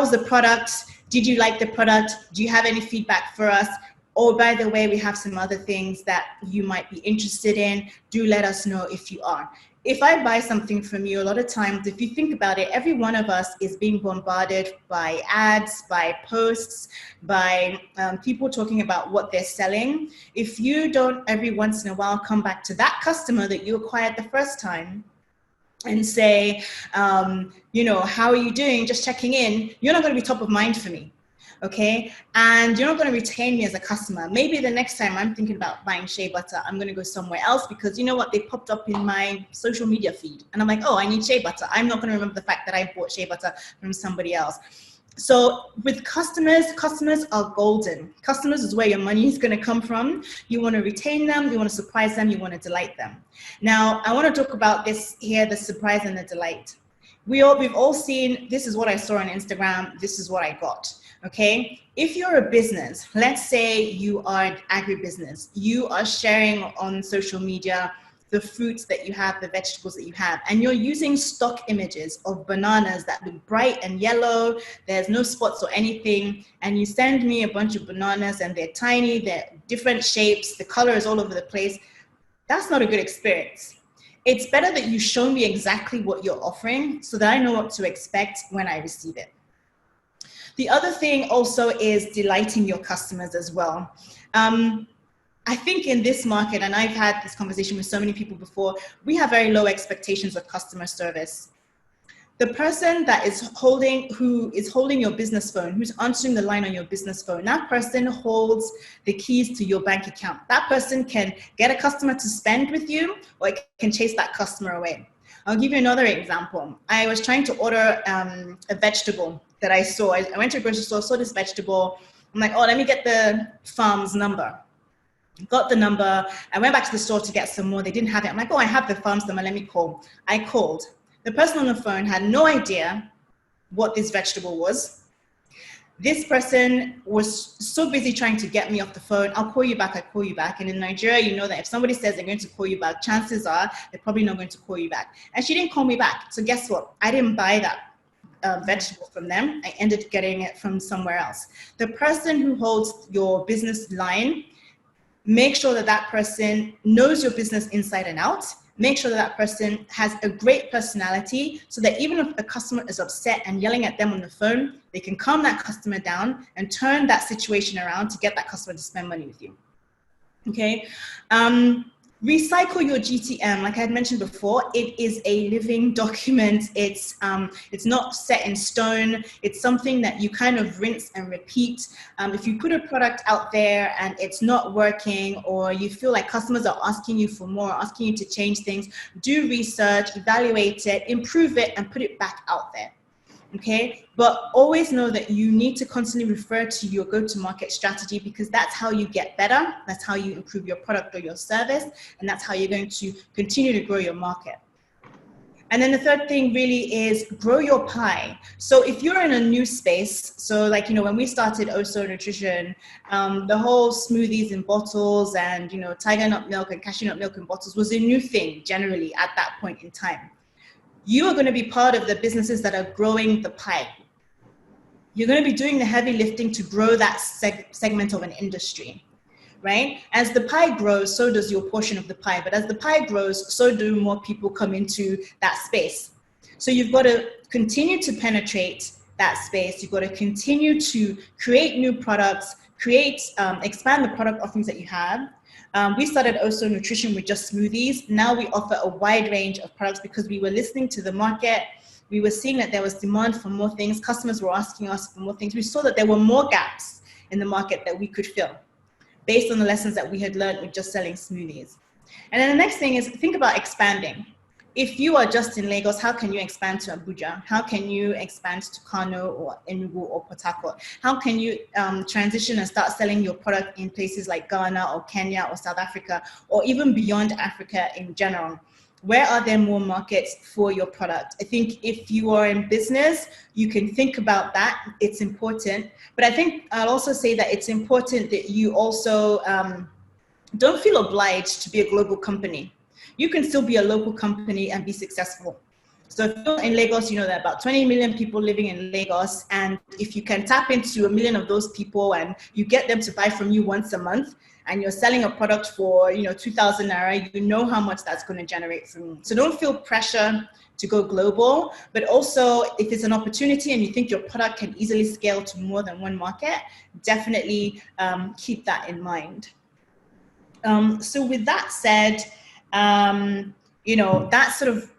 the product? Did you like the product? Do you have any feedback for us? Or by the way, we have some other things that you might be interested in. Do let us know if you are. If I buy something from you, a lot of times, if you think about it, every one of us is being bombarded by ads, by posts, by people talking about what they're selling. If you don't every once in a while come back to that customer that you acquired the first time and say, you know, how are you doing? Just checking in. You're not going to be top of mind for me. Okay. And you're not going to retain me as a customer. Maybe the next time I'm thinking about buying shea butter, I'm going to go somewhere else because you know what? They popped up in my social media feed. And I'm like, oh, I need shea butter. I'm not going to remember the fact that I bought shea butter from somebody else. So with customers are golden. Customers is where your money is going to come from. You want to retain them. You want to surprise them. You want to delight them. Now, I want to talk about this here, the surprise and the delight. We've all seen, this is what I saw on Instagram. This is what I got. Okay. If you're a business, let's say you are an agribusiness, you are sharing on social media the fruits that you have, the vegetables that you have, and you're using stock images of bananas that look bright and yellow, there's no spots or anything, and you send me a bunch of bananas and they're tiny, they're different shapes, the color is all over the place, that's not a good experience. It's better that you show me exactly what you're offering so that I know what to expect when I receive it. The other thing also is delighting your customers as well. I think in this market, and I've had this conversation with so many people before, we have very low expectations of customer service. The person that who is holding your business phone, who's answering the line on your business phone, that person holds the keys to your bank account. That person can get a customer to spend with you, or it can chase that customer away. I'll give you another example. I was trying to order a vegetable that I saw. I went to a grocery store, saw this vegetable. I'm like, oh, let me get the farm's number. Got the number. I went back to the store to get some more. They didn't have it. I'm like, oh, I have the farm's number. Let me call. I called. The person on the phone had no idea what this vegetable was. This person was so busy trying to get me off the phone. I'll call you back. I call you back. And in Nigeria, you know that if somebody says they're going to call you back, chances are they're probably not going to call you back. And she didn't call me back. So guess what? I didn't buy that vegetable from them. I ended up getting it from somewhere else. The person who holds your business line, make sure that that person knows your business inside and out. Make sure that that person has a great personality so that even if a customer is upset and yelling at them on the phone, they can calm that customer down and turn that situation around to get that customer to spend money with you. Okay. Recycle your GTM. Like I had mentioned before, it is a living document. It's not set in stone. It's something that you kind of rinse and repeat. If you put a product out there and it's not working, or you feel like customers are asking you for more, asking you to change things, do research, evaluate it, improve it, and put it back out there. Okay, but always know that you need to constantly refer to your go-to-market strategy, because that's how you get better, that's how you improve your product or your service, and that's how you're going to continue to grow your market. And then the third thing really is grow your pie. So if you're in a new space, so like, you know, when we started Oso Nutrition, the whole smoothies in bottles and, you know, tiger nut milk and cashew nut milk in bottles was a new thing generally at that point in time. You are going to be part of the businesses that are growing the pie. You're going to be doing the heavy lifting to grow that segment of an industry, right? As the pie grows, so does your portion of the pie. But as the pie grows, so do more people come into that space. So you've got to continue to penetrate that space. You've got to continue to create new products, expand the product offerings that you have. We started Oso Nutrition with just smoothies. Now we offer a wide range of products because we were listening to the market. We were seeing that there was demand for more things. Customers were asking us for more things. We saw that there were more gaps in the market that we could fill based on the lessons that we had learned with just selling smoothies. And then the next thing is think about expanding. If you are just in Lagos, how can you expand to Abuja? How can you expand to Kano or Enugu or Port Harcourt? How can you transition and start selling your product in places like Ghana or Kenya or South Africa, or even beyond Africa in general? Where are there more markets for your product? I think if you are in business, you can think about that. It's important. But I think I'll also say that it's important that you also don't feel obliged to be a global company. You can still be a local company and be successful. So if you're in Lagos, you know there are about 20 million people living in Lagos. And if you can tap into 1 million of those people and you get them to buy from you once a month, and you're selling a product for, 2,000 naira, you know how much that's going to generate from you. So don't feel pressure to go global, but also if it's an opportunity and you think your product can easily scale to more than one market, definitely keep that in mind. So with that said, that's sort of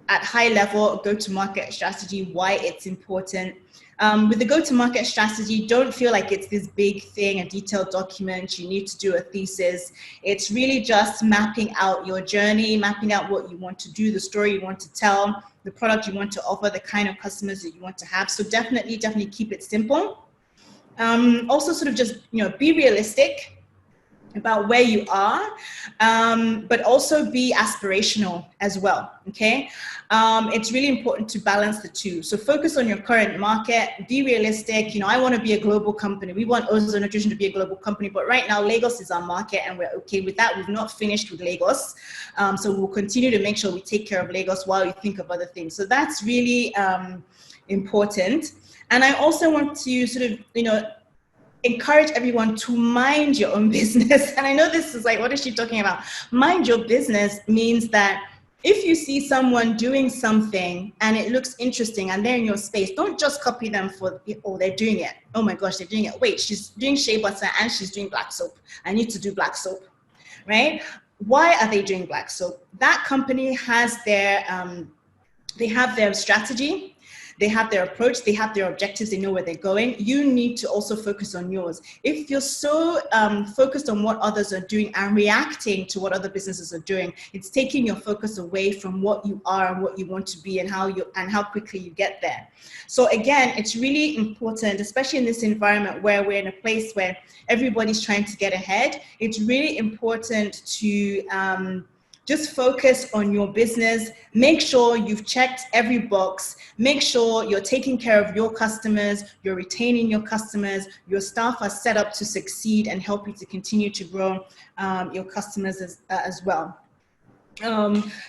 at high level go-to-market strategy, why it's important. With the go-to-market strategy, don't feel like it's this big thing, a detailed document, you need to do a thesis. It's really just mapping out your journey, mapping out what you want to do, the story you want to tell, the product you want to offer, the kind of customers that you want to have. So definitely keep it simple. Also sort of just, be realistic about where you are, but also be aspirational as well, okay? It's really important to balance the two. So focus on your current market, be realistic. I want to be a global company. We want Ozone Nutrition to be a global company, but right now Lagos is our market and we're okay with that. We've not finished with Lagos. So we'll continue to make sure we take care of Lagos while we think of other things. So that's really important. And I also want to sort of, encourage everyone to mind your own business. And I know this is like, what is she talking about? Mind your business means that if you see someone doing something and it looks interesting and they're in your space, don't just copy them for, oh, they're doing it. Oh my gosh, they're doing it. Wait, she's doing shea butter and she's doing black soap. I need to do black soap, right? Why are they doing black soap? That company has they have their strategy. They have their approach, they have their objectives, they know where they're going. You need to also focus on yours. If you're so focused on what others are doing and reacting to what other businesses are doing, it's taking your focus away from what you are and what you want to be and how quickly you get there. So again, it's really important, especially in this environment where we're in a place where everybody's trying to get ahead. It's really important to just focus on your business. Make sure you've checked every box. Make sure you're taking care of your customers, you're retaining your customers, your staff are set up to succeed and help you to continue to grow your customers as well.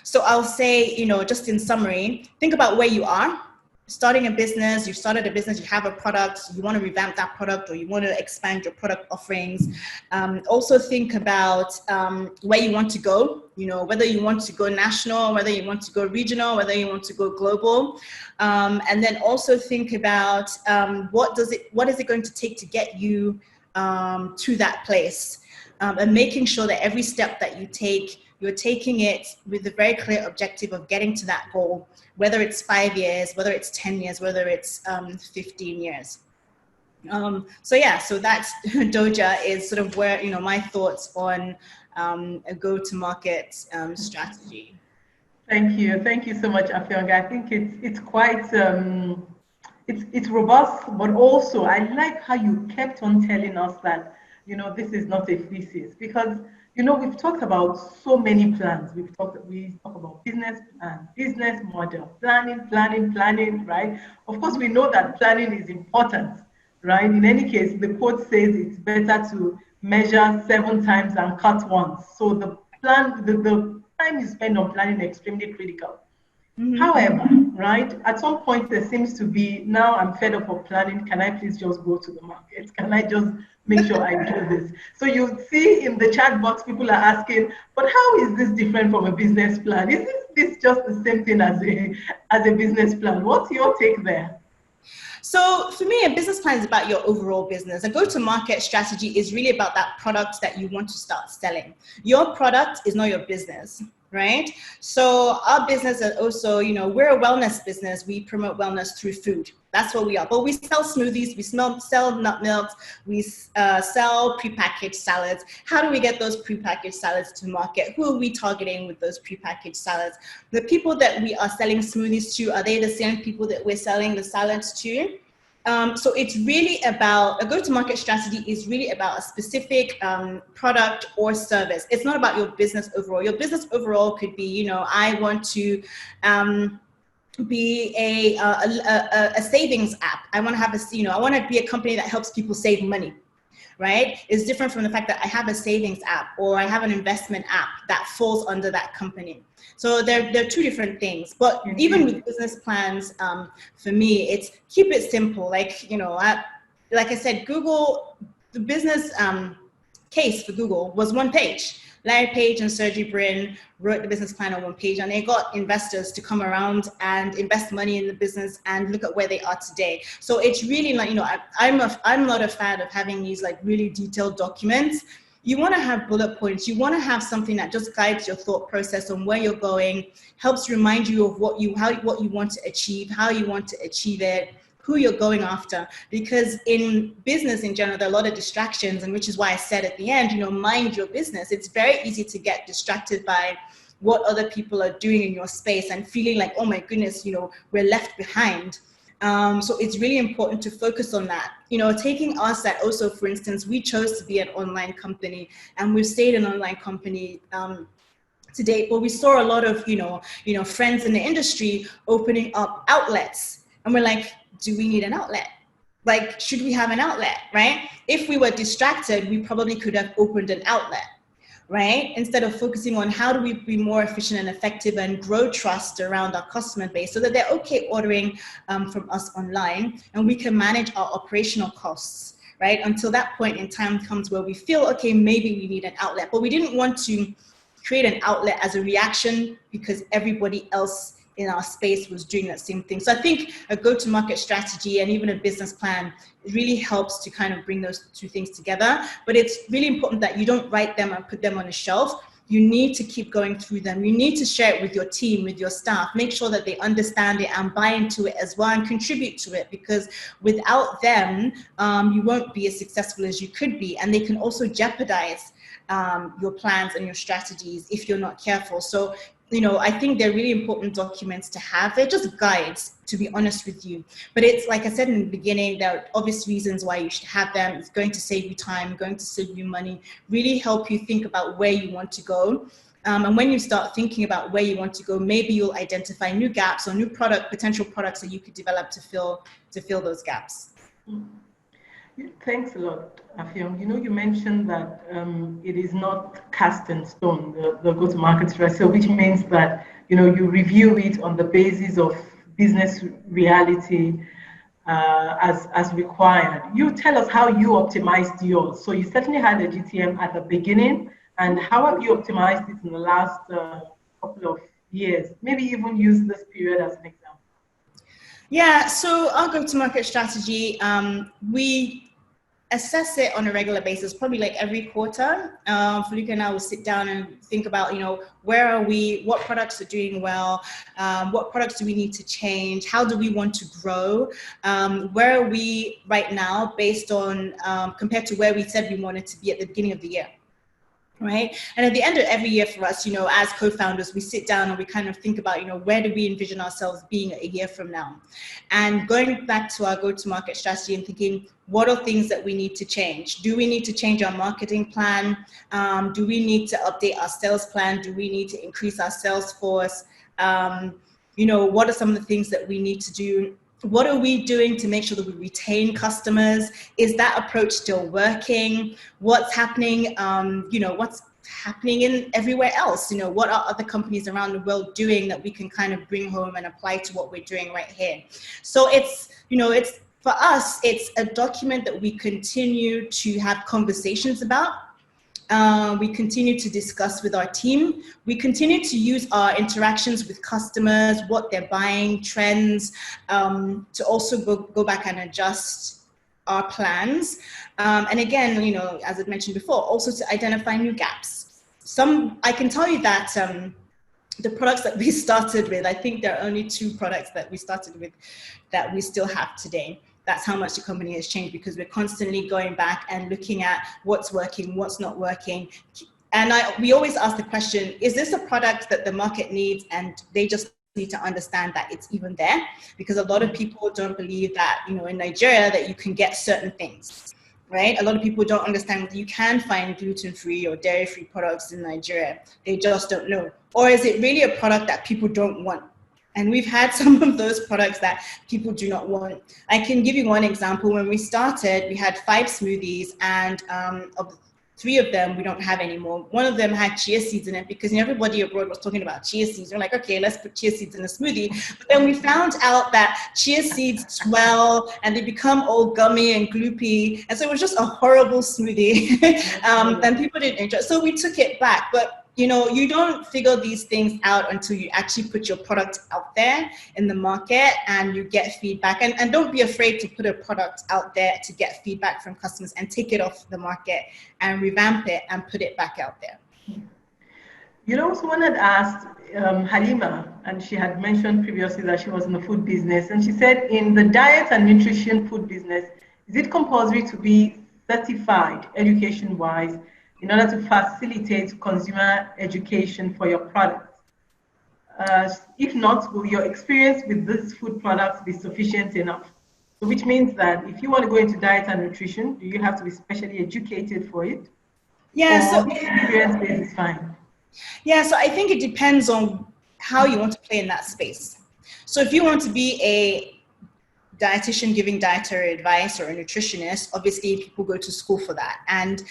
So I'll say, just in summary, think about where you are. Starting a business, you've started a business, you have a product, you want to revamp that product or you want to expand your product offerings. Also think about where you want to go, whether you want to go national, whether you want to go regional, whether you want to go global. And then also think about what is it going to take to get you to that place, and making sure that every step that you take, you're taking it with the very clear objective of getting to that goal, whether it's 5 years, whether it's 10 years, whether it's 15 years. So that's Doja is sort of where, my thoughts on a go-to-market strategy. Thank you so much, Afyonga. I think it's quite it's robust, but also I like how you kept on telling us that this is not a thesis, because we've talked about so many plans. We talk about business plan, business model, planning, right? Of course, we know that planning is important, right? In any case, the quote says it's better to measure 7 times and cut once. So the time you spend on planning is extremely critical. Mm-hmm. However, right, at some point there seems to be, now I'm fed up of planning, can I please just go to the market? Can I just make sure I do this? So you see in the chat box, people are asking, but how is this different from a business plan? Is this just the same thing as a business plan? What's your take there? So for me, a business plan is about your overall business. A go-to-market strategy is really about that product that you want to start selling. Your product is not your business, right? So our business is also, we're a wellness business. We promote wellness through food. That's what we are. But we sell smoothies, we sell nut milks, we sell prepackaged salads. How do we get those prepackaged salads to market? Who are we targeting with those prepackaged salads? The people that we are selling smoothies to, are they the same people that we're selling the salads to? So it's really about, a go-to-market strategy is really about a specific product or service. It's not about your business overall. Your business overall could be, I want to be a savings app. I want to have I want to be a company that helps people save money, right, is different from the fact that I have a savings app or I have an investment app that falls under that company. So they're two different things. But even with business plans, for me, it's keep it simple. Like, you know, like I said, Google, the business case for Google was one page. Larry Page and Sergey Brin wrote the business plan on one page, and they got investors to come around and invest money in the business and look at where they are today. So it's really like, you know, I'm not a fan of having these like really detailed documents. You want to have bullet points. You want to have something that just guides your thought process on where you're going, helps remind you of what you want to achieve, how you want to achieve it, who you're going after. Because in business in general, there are a lot of distractions, and which is why I said at the end, you know, mind your business. It's very easy to get distracted by what other people are doing in your space and feeling like, oh my goodness, you know, we're left behind. So it's really important to focus on that. You know, taking us at also, for instance, we chose to be an online company, and we've stayed an online company to date, but we saw a lot of, you know, friends in the industry opening up outlets, and we're like, do we need an outlet? Like, should we have an outlet, right? If we were distracted, we probably could have opened an outlet, right? Instead of focusing on how do we be more efficient and effective and grow trust around our customer base so that they're okay ordering from us online, and we can manage our operational costs, right? Until that point in time comes where we feel, okay, maybe we need an outlet. But we didn't want to create an outlet as a reaction because everybody else in our space was doing that same thing. So I think a go-to-market strategy and even a business plan really helps to kind of bring those two things together. But it's really important that you don't write them and put them on a shelf. You need to keep going through them. You need to share it with your team, with your staff. Make sure that they understand it and buy into it as well and contribute to it, because without them, you won't be as successful as you could be. And they can also jeopardize your plans and your strategies if you're not careful. So, you know, I think they're really important documents to have. They're just guides, to be honest with you. But it's like I said in the beginning, there are obvious reasons why you should have them. It's going to save you time, going to save you money, really help you think about where you want to go. And when you start thinking about where you want to go, maybe you'll identify new gaps or new potential products that you could develop to fill those gaps. Thanks a lot, Afyong. You know, you mentioned that it is not cast in stone, the go-to-market strategy, which means that, you know, you review it on the basis of business reality as required. You tell us how you optimized yours. So you certainly had a GTM at the beginning, and how have you optimized it in the last couple of years? Maybe even use this period as an example. Yeah, so our go-to-market strategy, we assess it on a regular basis, probably like every quarter. Felipe and I will sit down and think about, you know, where are we, what products are doing well, what products do we need to change, how do we want to grow, where are we right now based on, compared to where we said we wanted to be at the beginning of the year. Right. And at the end of every year for us, you know, as co-founders, we sit down and we kind of think about, you know, where do we envision ourselves being a year from now? And going back to our go-to-market strategy and thinking, what are things that we need to change? Do we need to change our marketing plan? Do we need to update our sales plan? Do we need to increase our sales force? You know, what are some of the things that we need to do? What are we doing to make sure that we retain customers? Is that approach still working? What's happening? You know, what's happening in everywhere else? You know, what are other companies around the world doing that we can kind of bring home and apply to what we're doing right here? So it's, you know, it's, for us, it's a document that we continue to have conversations about. We continue to discuss with our team. We continue to use our interactions with customers, what they're buying, trends, to also go back and adjust our plans. And again, you know, as I mentioned before, also to identify new gaps. I can tell you that the products that we started with, I think there are only 2 products that we started with that we still have today. That's how much the company has changed, because we're constantly going back and looking at what's working, what's not working. And we always ask the question, is this a product that the market needs and they just need to understand that it's even there? Because a lot of people don't believe that, you know, in Nigeria that you can get certain things, right? A lot of people don't understand that you can find gluten-free or dairy-free products in Nigeria. They just don't know. Or is it really a product that people don't want? And we've had some of those products that people do not want. I can give you one example. When we started, we had 5 smoothies, and of 3 of them we don't have anymore. One of them had chia seeds in it because everybody abroad was talking about chia seeds. We're like, okay, let's put chia seeds in a smoothie. But then we found out that chia seeds swell and they become all gummy and gloopy. And so it was just a horrible smoothie. And people didn't enjoy it. So we took it back. But you don't figure these things out until you actually put your product out there in the market and you get feedback. And don't be afraid to put a product out there to get feedback from customers and take it off the market and revamp it and put it back out there. Someone had asked Halima, and she had mentioned previously that she was in the food business. And she said, in the diet and nutrition food business, is it compulsory to be certified education-wise in order to facilitate consumer education for your products? If not, will your experience with these food products be sufficient enough? So which means that if you want to go into diet and nutrition, do you have to be specially educated for it? Yeah, so experience base is fine. Yeah, so I think it depends on how you want to play in that space. So if you want to be a dietitian giving dietary advice or a nutritionist, obviously people go to school for that, and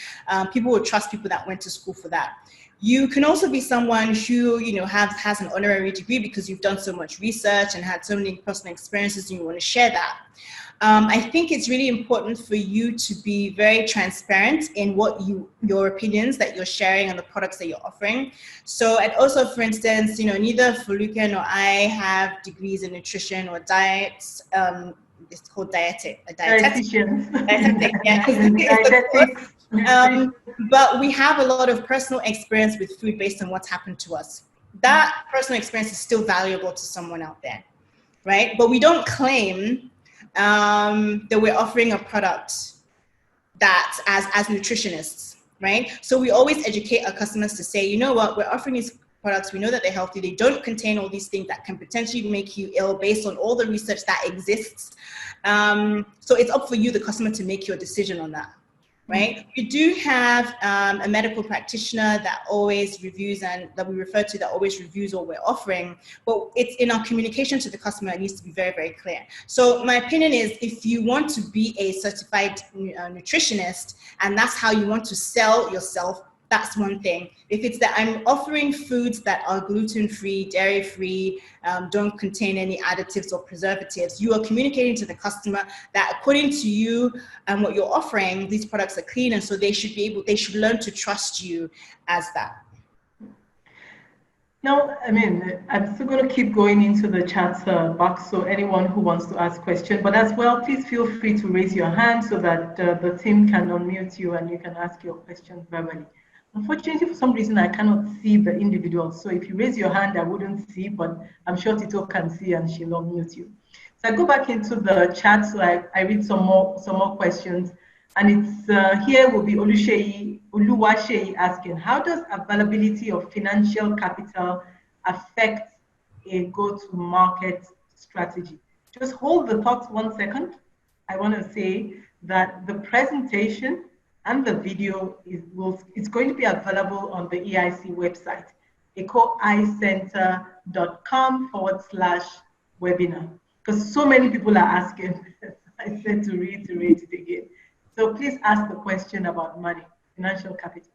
people will trust people that went to school for that. You can also be someone who has an honorary degree because you've done so much research and had so many personal experiences and you want to share that. I think it's really important for you to be very transparent in what your opinions that you're sharing and the products that you're offering. So, and also, for instance, neither Foluke nor I have degrees in nutrition or diets. It's called dietetic. But we have a lot of personal experience with food based on what's happened to us. That personal experience is still valuable to someone out there, right? But we don't claim that we're offering a product that as nutritionists, right? So we always educate our customers to say, you know what, we're offering these products, we know that they're healthy, they don't contain all these things that can potentially make you ill based on all the research that exists. So it's up for you, the customer, to make your decision on that. Right? We do have a medical practitioner that always reviews, and that we refer to, that always reviews what we're offering, but it's in our communication to the customer, it needs to be very, very clear. So my opinion is, if you want to be a certified nutritionist and that's how you want to sell yourself, that's one thing. If it's that I'm offering foods that are gluten-free, dairy-free, don't contain any additives or preservatives, you are communicating to the customer that according to you and what you're offering, these products are clean, and so they should learn to trust you as that. Now, I'm still going to keep going into the chat box, so anyone who wants to ask questions, but as well, please feel free to raise your hand so that the team can unmute you and you can ask your questions verbally. Unfortunately, for some reason, I cannot see the individual. So if you raise your hand, I wouldn't see, but I'm sure Tito can see and she'll unmute you. So I go back into the chat, so I read some more questions. And it's here will be Oluwasheyi asking, how does availability of financial capital affect a go-to-market strategy? Just hold the thoughts 1 second. I want to say that the presentation and the video is going to be available on the EIC website, ecoicenter.com/webinar, because so many people are asking. I said to reiterate it again. So please ask the question about money, financial capital.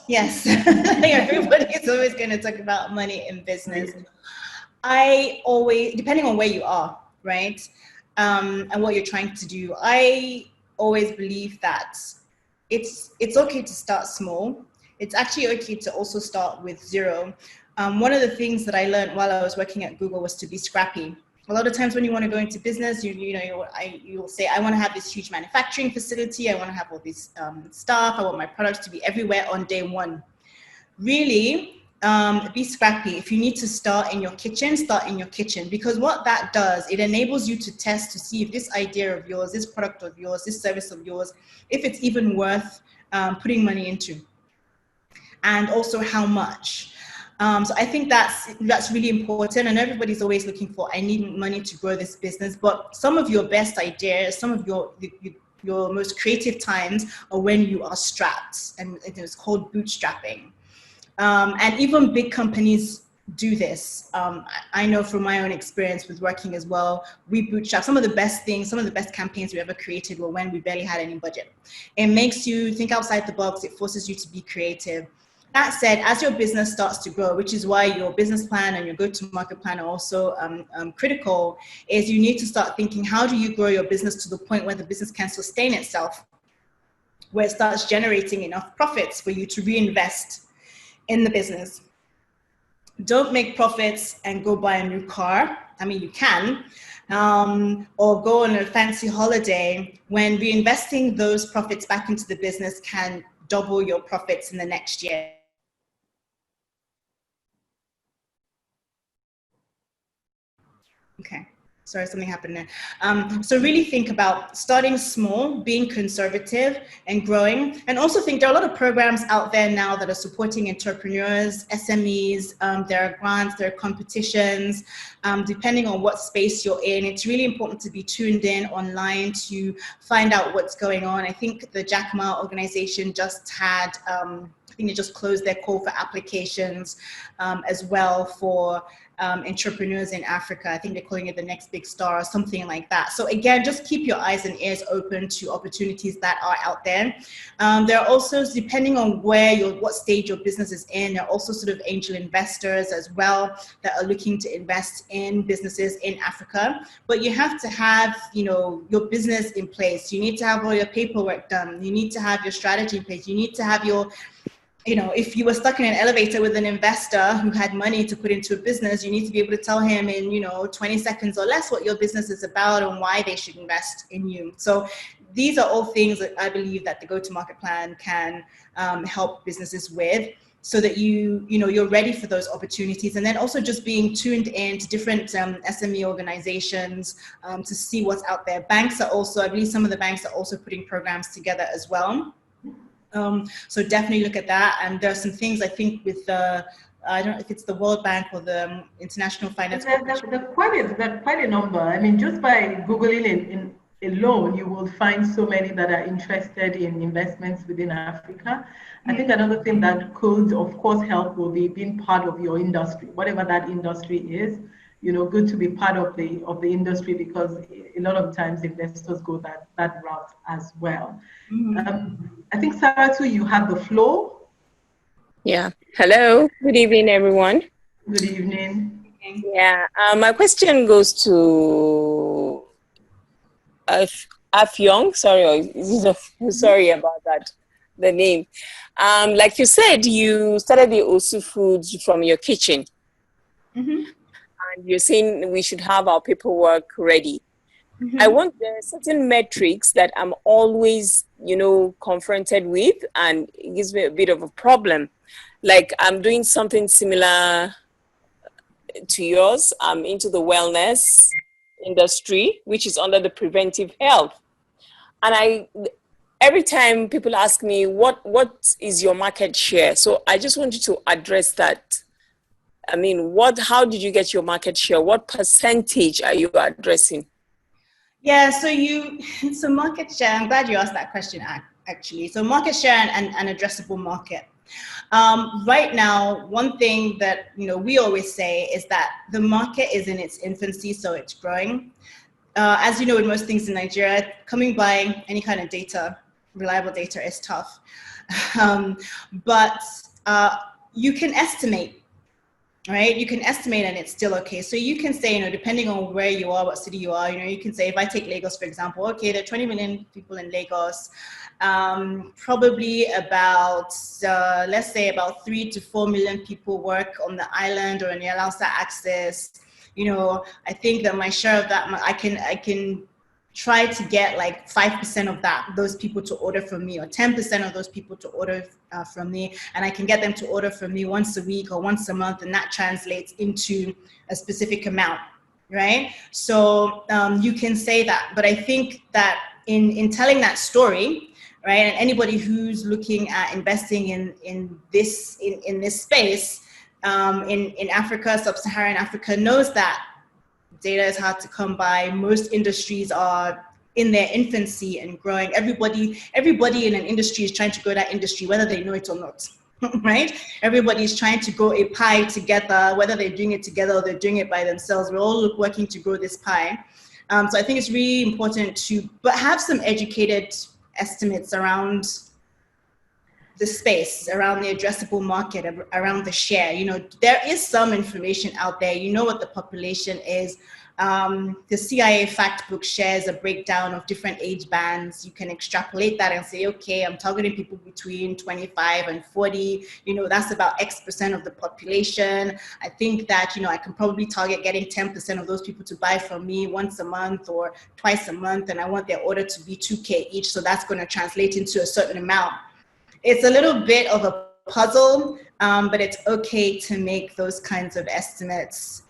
Yes, everybody is always going to talk about money in business. I always, depending on where you are, right, and what you're trying to do, I always believe that it's okay to start small. It's actually okay to also start with zero. One of the things that I learned while I was working at Google was to be scrappy. A lot of times when you want to go into business, you'll say, I want to have this huge manufacturing facility. I want to have all this staff. I want my products to be everywhere on day one. Really, be scrappy. If you need to start in your kitchen, start in your kitchen, because what that does, it enables you to test to see if this idea of yours, this product of yours, this service of yours, if it's even worth putting money into, and also how much. So I think that's really important, and everybody's always looking for, I need money to grow this business, but some of your best ideas, some of your most creative times are when you are strapped, and it's called bootstrapping. And even big companies do this. I know from my own experience with working as well, we bootstrap. Some of the best things, some of the best campaigns we ever created were when we barely had any budget. It makes you think outside the box. It forces you to be creative. That said, as your business starts to grow, which is why your business plan and your go-to-market plan are also critical, is you need to start thinking, how do you grow your business to the point where the business can sustain itself, where it starts generating enough profits for you to reinvest in the business. Don't make profits and go buy a new car. I mean, you can, or go on a fancy holiday, when reinvesting those profits back into the business can double your profits in the next year. Okay, sorry, something happened there. So really think about starting small, being conservative and growing. And also think there are a lot of programs out there now that are supporting entrepreneurs, SMEs. There are grants, there are competitions. Depending on what space you're in, it's really important to be tuned in online to find out what's going on. I think the Jack Ma organization just had, I think they just closed their call for applications as well for entrepreneurs in Africa. I think they're calling it the next big star or something like that. So again, just keep your eyes and ears open to opportunities that are out there. There are also, depending on what stage your business is in, there are also sort of angel investors as well that are looking to invest in businesses in Africa. But you have to have, your business in place. You need to have all your paperwork done. You need to have your strategy in place. You need to have your if you were stuck in an elevator with an investor who had money to put into a business, you need to be able to tell him in, 20 seconds or less what your business is about and why they should invest in you. So these are all things that I believe that the go-to-market plan can help businesses with, so that you're ready for those opportunities. And then also just being tuned in to different SME organizations to see what's out there. Banks are also, I believe some of the banks are also putting programs together as well. So definitely look at that. And there are some things I think with I don't know if it's the World Bank or the International Finance Corporation. There's quite a number. I mean, just by Googling in alone, you will find so many that are interested in investments within Africa. I think another thing that could, of course, help will be being part of your industry, whatever that industry is. Good to be part of the industry, because a lot of times investors go that route as well. I think, Saratu, you have the floor. Yeah. Hello. Good evening, everyone. Good evening. Yeah. My question goes to Afyong. Sorry about that. The name. Like you said, you started the Osu Foods from your kitchen. Mm-hmm. And you're saying we should have our paperwork ready. Mm-hmm. I want certain metrics that I'm always, confronted with, and it gives me a bit of a problem. Like, I'm doing something similar to yours. I'm into the wellness industry, which is under the preventive health. And every time people ask me, what is your market share? So I just want you to address that. I mean, how did you get your market share? What percentage are you addressing? Yeah, so market share, I'm glad you asked that question, actually. So market share and addressable market. Right now, one thing that, we always say is that the market is in its infancy, so it's growing. As you know, with most things in Nigeria, coming by any kind of data, reliable data, is tough. But you can estimate. Right, you can estimate and it's still okay. So you can say, depending on where you are, what city you are, you can say, if I take Lagos, for example, okay, there are 20 million people in Lagos, probably about, let's say about 3 to 4 million people work on the island or in the Alausa axis. I think that my share of that, I can try to get like 5% of those people to order from me, or 10% of those people to order from me, and I can get them to order from me once a week or once a month, and that translates into a specific amount, right? So you can say that, but I think that in telling that story, right, and anybody who's looking at investing in this space in Africa, sub-Saharan Africa, knows that data is hard to come by. Most industries are in their infancy and growing. Everybody in an industry is trying to grow that industry, whether they know it or not, right? Everybody's trying to grow a pie together, whether they're doing it together or they're doing it by themselves. We're all working to grow this pie. So I think it's really important to have some educated estimates around the space, around the addressable market, around the share. You know, there is some information out there. You know what the population is. The CIA fact book shares a breakdown of different age bands. You can extrapolate that and say, okay, I'm targeting people between 25 and 40. You know, that's about X% of the population. I think that, you know, I can probably target getting 10% of those people to buy from me once a month or twice a month. And I want their order to be 2K each. So that's going to translate into a certain amount. It's a little bit of a puzzle, but it's okay to make those kinds of estimates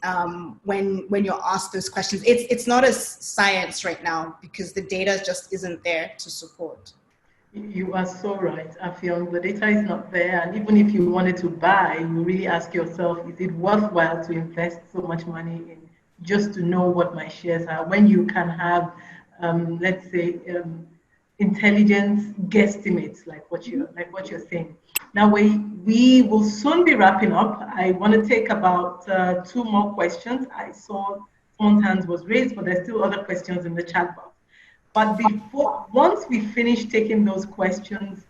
when you're asked those questions. It's not a science right now because the data just isn't there to support. You are so right, Afyong. The data is not there, and even if you wanted to buy, you really ask yourself, is it worthwhile to invest so much money in just to know what my shares are when you can have, let's say, intelligence guesstimates like what you're saying. Now we will soon be wrapping up. I want to take about 2 more questions. I saw someone's hands was raised, but there's still other questions in the chat box. But once we finish taking those questions,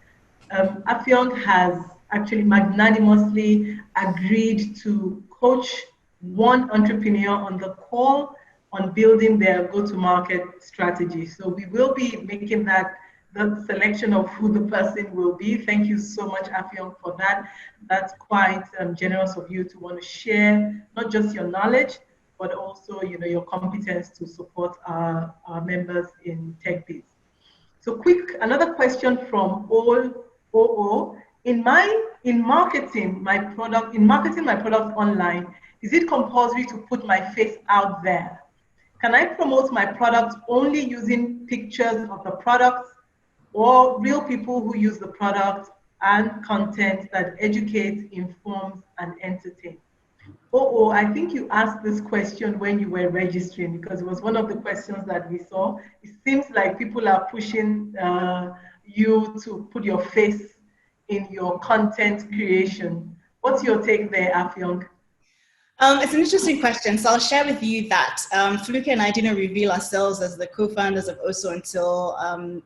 Afyong has actually magnanimously agreed to coach one entrepreneur on the call on building their go-to-market strategy. So we will be making that the selection of who the person will be. Thank you so much, Afyong, for that. That's quite generous of you to want to share not just your knowledge, but also, you know, your competence to support our members in TECHBIZ. So another question from OO. In marketing my product online, is it compulsory to put my face out there? Can I promote my product only using pictures of the product or real people who use the product and content that educates, informs, and entertains? I think you asked this question when you were registering because it was one of the questions that we saw. It seems like people are pushing you to put your face in your content creation. What's your take there, Afyong? It's an interesting question. So I'll share with you that Fluke and I didn't reveal ourselves as the co-founders of OSO until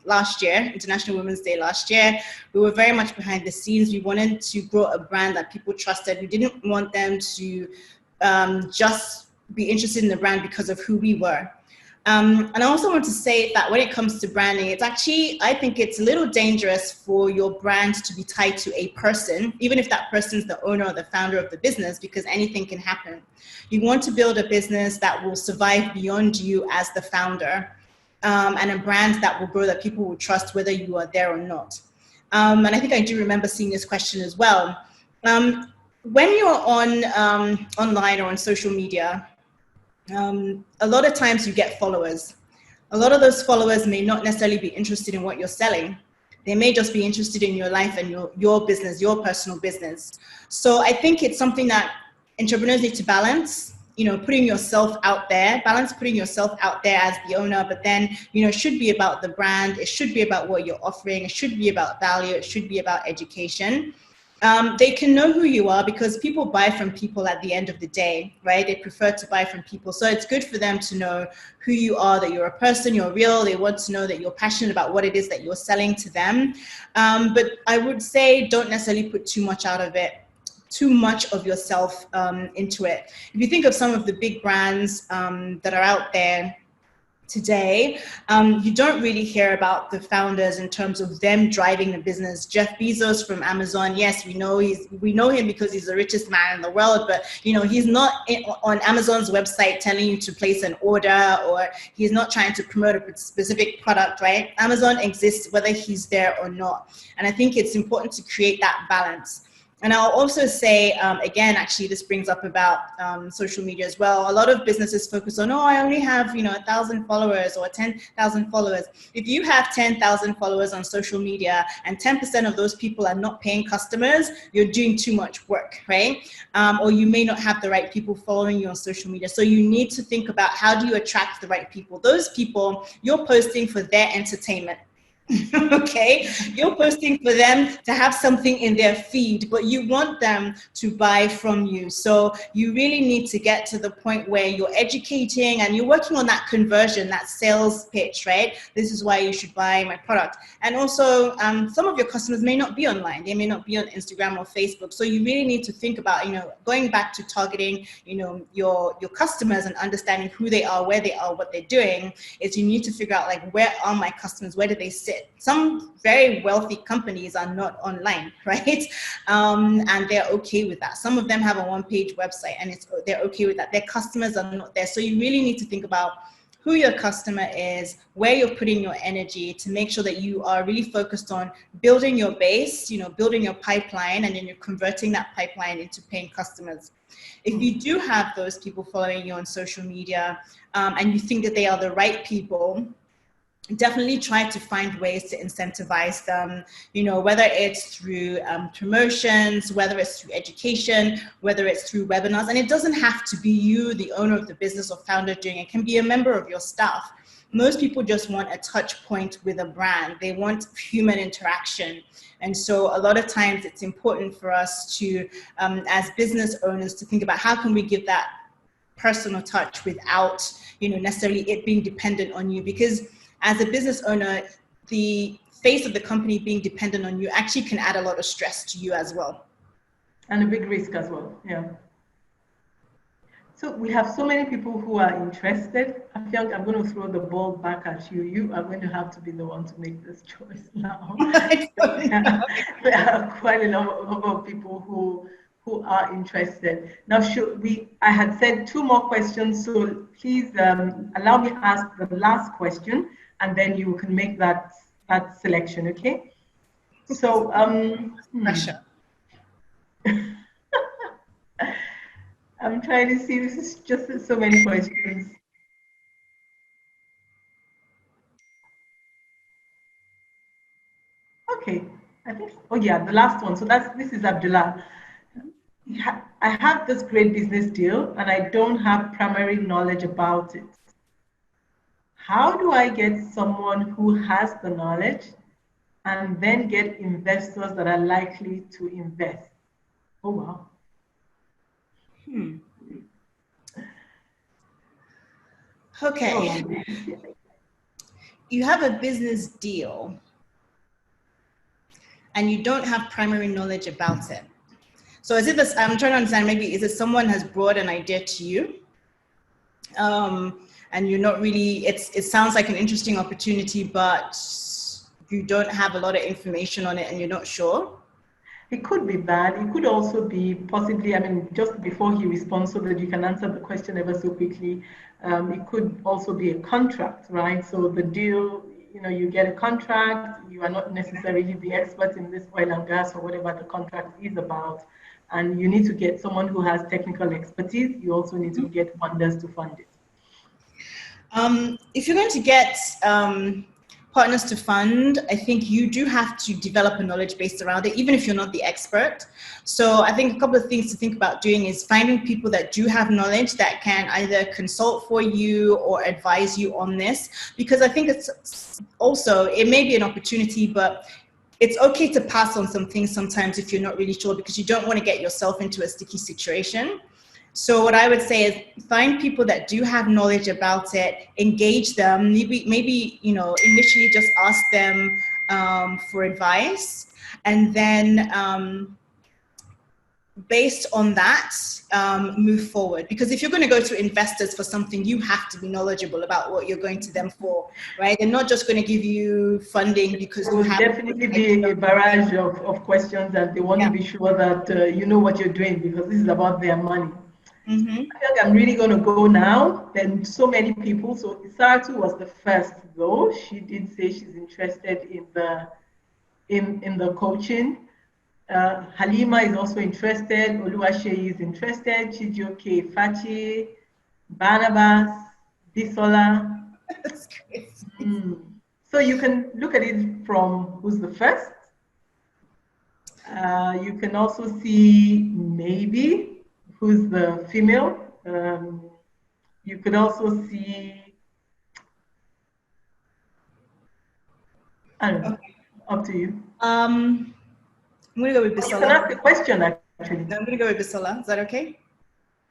last year, International Women's Day last year. We were very much behind the scenes. We wanted to grow a brand that people trusted. We didn't want them to just be interested in the brand because of who we were. And I also want to say that when it comes to branding, it's actually, I think it's a little dangerous for your brand to be tied to a person, even if that person's the owner or the founder of the business, because anything can happen. You want to build a business that will survive beyond you as the founder, and a brand that will grow, that people will trust whether you are there or not. And I think I do remember seeing this question as well. When you're on online or on social media, a lot of times you get followers. A lot of those followers may not necessarily be interested in what you're selling. They may just be interested in your life and your business, your personal business. So I think it's something that entrepreneurs need to balance, you know, putting yourself out there, putting yourself out there as the owner, but then, you know, it should be about the brand. It should be about what you're offering. It should be about value. It should be about education. They can know who you are because people buy from people at the end of the day, right? They prefer to buy from people. So it's good for them to know who you are, that you're a person, you're real. They want to know that you're passionate about what it is that you're selling to them. But I would say don't necessarily put too much out of it, too much of yourself into it. If you think of some of the big brands that are out there today, you don't really hear about the founders in terms of them driving the business. Jeff Bezos from Amazon, yes, we know him because he's the richest man in the world, but you know, he's not on Amazon's website telling you to place an order, or he's not trying to promote a specific product, right? Amazon exists whether he's there or not. And I think it's important to create that balance. And I'll also say, again, actually, this brings up about social media as well. A lot of businesses focus on, I only have, 1,000 followers or 10,000 followers. If you have 10,000 followers on social media and 10% of those people are not paying customers, you're doing too much work, right? Or you may not have the right people following you on social media. So you need to think about, how do you attract the right people? Those people you're posting for their entertainment. Okay, you're posting for them to have something in their feed, but you want them to buy from you. So you really need to get to the point where you're educating and you're working on that conversion, that sales pitch, right? This is why you should buy my product. And also, some of your customers may not be online. They may not be on Instagram or Facebook. So you really need to think about, going back to targeting, your customers and understanding who they are, where they are, what they're doing, is you need to figure out, like, where are my customers? Where do they sit? Some very wealthy companies are not online, right? And they're okay with that. Some of them have a one-page website and they're okay with that. Their customers are not there. So you really need to think about who your customer is, where you're putting your energy, to make sure that you are really focused on building your base, building your pipeline, and then you're converting that pipeline into paying customers. If you do have those people following you on social media, and you think that they are the right people, definitely try to find ways to incentivize them, whether it's through promotions, whether it's through education, whether it's through webinars. And it doesn't have to be you, the owner of the business or founder, doing it. It can be a member of your staff. Most people just want a touch point with a brand. They want human interaction. And so a lot of times it's important for us to, as business owners, to think about how can we give that personal touch without, necessarily it being dependent on you. Because as a business owner, the face of the company being dependent on you actually can add a lot of stress to you as well. And a big risk as well, yeah. So we have so many people who are interested. I feel like I'm going to throw the ball back at you. You are going to have to be the one to make this choice now. There are quite a number of people who are interested. Now, I had said 2 more questions, so please allow me to ask the last question, and then you can make that selection, okay? So, Pressure. I'm trying to see, this is just so many questions. Okay, I think, oh yeah, the last one. So this is Abdullah. I have this great business deal and I don't have primary knowledge about it. How do I get someone who has the knowledge and then get investors that are likely to invest? Oh, wow. Okay. Oh. You have a business deal and you don't have primary knowledge about it. So is it this, I'm trying to understand, maybe is it someone has brought an idea to you, and you're not really, it sounds like an interesting opportunity, but you don't have a lot of information on it and you're not sure? It could be that. It could also be possibly, just before he responds so that you can answer the question ever so quickly, it could also be a contract, right? So the deal, you get a contract, you are not necessarily the expert in this oil and gas or whatever the contract is about, and you need to get someone who has technical expertise. You also need to get funders to fund it. If you're going to get partners to fund, I think you do have to develop a knowledge base around it, even if you're not the expert. So I think a couple of things to think about doing is finding people that do have knowledge that can either consult for you or advise you on this, because I think it's also, it may be an opportunity, but it's okay to pass on some things sometimes if you're not really sure, because you don't want to get yourself into a sticky situation. So what I would say is find people that do have knowledge about it, engage them, maybe initially just ask them for advice, and then based on that, move forward. Because if you're going to go to investors for something, you have to be knowledgeable about what you're going to them for, right? They're not just going to give you funding because you have. There will definitely be a barrage of questions, and they want to be sure that you know what you're doing, because this is about their money. Mm-hmm. I feel like I'm really going to go now. Then so many people. So Isatu was the first, though. She did say she's interested in the coaching. Halima is also interested. Oluwaseyi is interested. Chijioke, Fachi, Barnabas, Bisola. That's crazy. So you can look at it from who's the first. You can also see maybe who's the female. You could also see, I don't know. Up to you. I'm going to go with You can Bisola. ask the question, actually. I'm going to go with Bisola. Is that okay?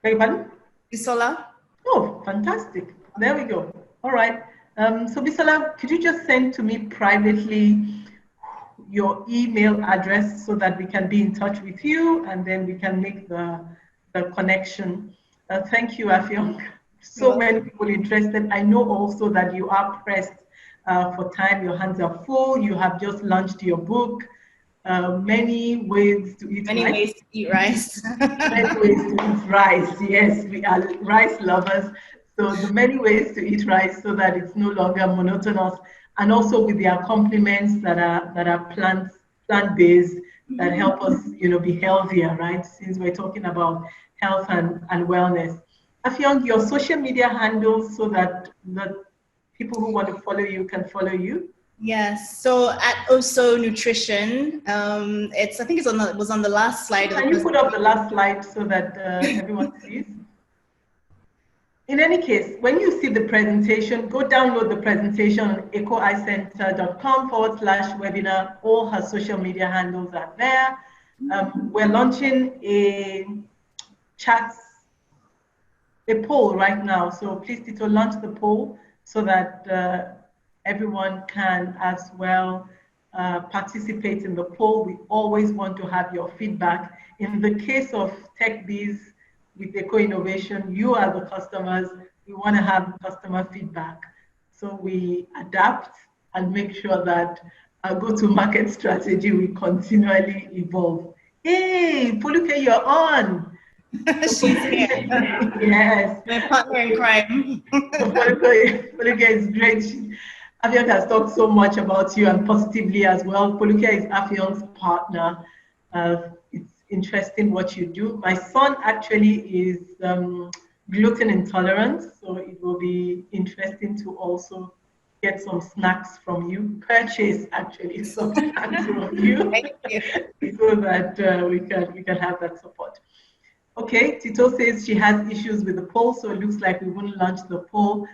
Beg your pardon? Bisola? Oh, fantastic. There we go. All right. So Bisola, could you just send to me privately your email address so that we can be in touch with you and then we can make the connection. Thank you, Afyong. So many people interested. I know also that you are pressed for time. Your hands are full. You have just launched your book, Many Ways to Eat Many Rice. ways to eat rice. Many ways to eat rice. Yes, we are rice lovers. So the many ways to eat rice so that it's no longer monotonous, and also with the accompaniments that are plant-based that help us, be healthier, right? Since we're talking about health and wellness. Afyong, your social media handles so that the people who want to follow you can follow you. Yes. So at Also Nutrition, I think it was on the last slide. Can you put up the last slide so that everyone sees? In any case, when you see the presentation, go download the presentation on ecoeyecenter.com/webinar. All her social media handles are there. We're launching a poll right now. So please, Tito, launch the poll so that everyone can as well participate in the poll. We always want to have your feedback. In the case of TECHBIZ with Eco Innovation, you are the customers. We want to have customer feedback. So we adapt and make sure that our go-to-market strategy will continually evolve. Hey, Puluke, you're on. She's here. Yes. My partner in crime. Poluka is great. Afyong has talked so much about you and positively as well. Poluka is Afyong's partner. It's interesting what you do. My son actually is gluten intolerant, so it will be interesting to also get some snacks from you. Purchase actually some snacks from you, so that we can have that support. Okay, Tito says she has issues with the poll, so it looks like we wouldn't launch the poll.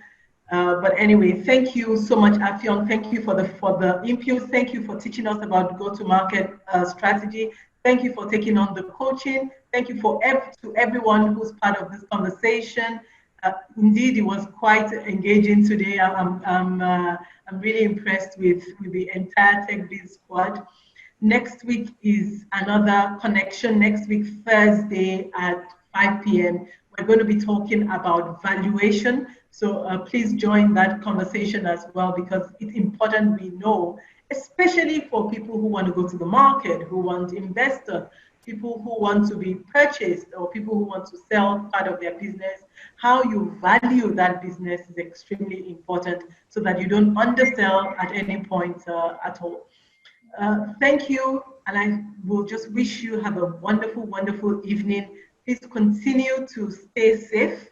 But anyway, thank you so much, Afyong. Thank you for the inputs. Thank you for teaching us about go-to-market strategy. Thank you for taking on the coaching. Thank you to everyone who's part of this conversation. Indeed, it was quite engaging today. I'm really impressed with the entire TechBiz squad. Next week is another connection. Next week, Thursday at 5 p.m. We're going to be talking about valuation. So please join that conversation as well, because it's important we know, especially for people who want to go to the market, who want investors, people who want to be purchased, or people who want to sell part of their business. How you value that business is extremely important so that you don't undersell at any point at all. Thank you, and I will just wish you have a wonderful, wonderful evening. Please continue to stay safe.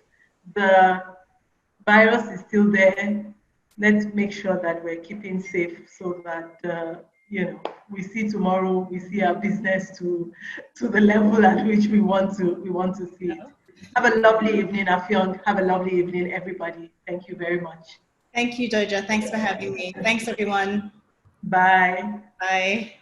The virus is still there. Let's make sure that we're keeping safe so that we see tomorrow. We see our business to the level at which we want to see it. Have a lovely evening, Afyong. Have a lovely evening, everybody. Thank you very much. Thank you, Doja. Thanks for having me. Thanks, everyone. Bye. Bye.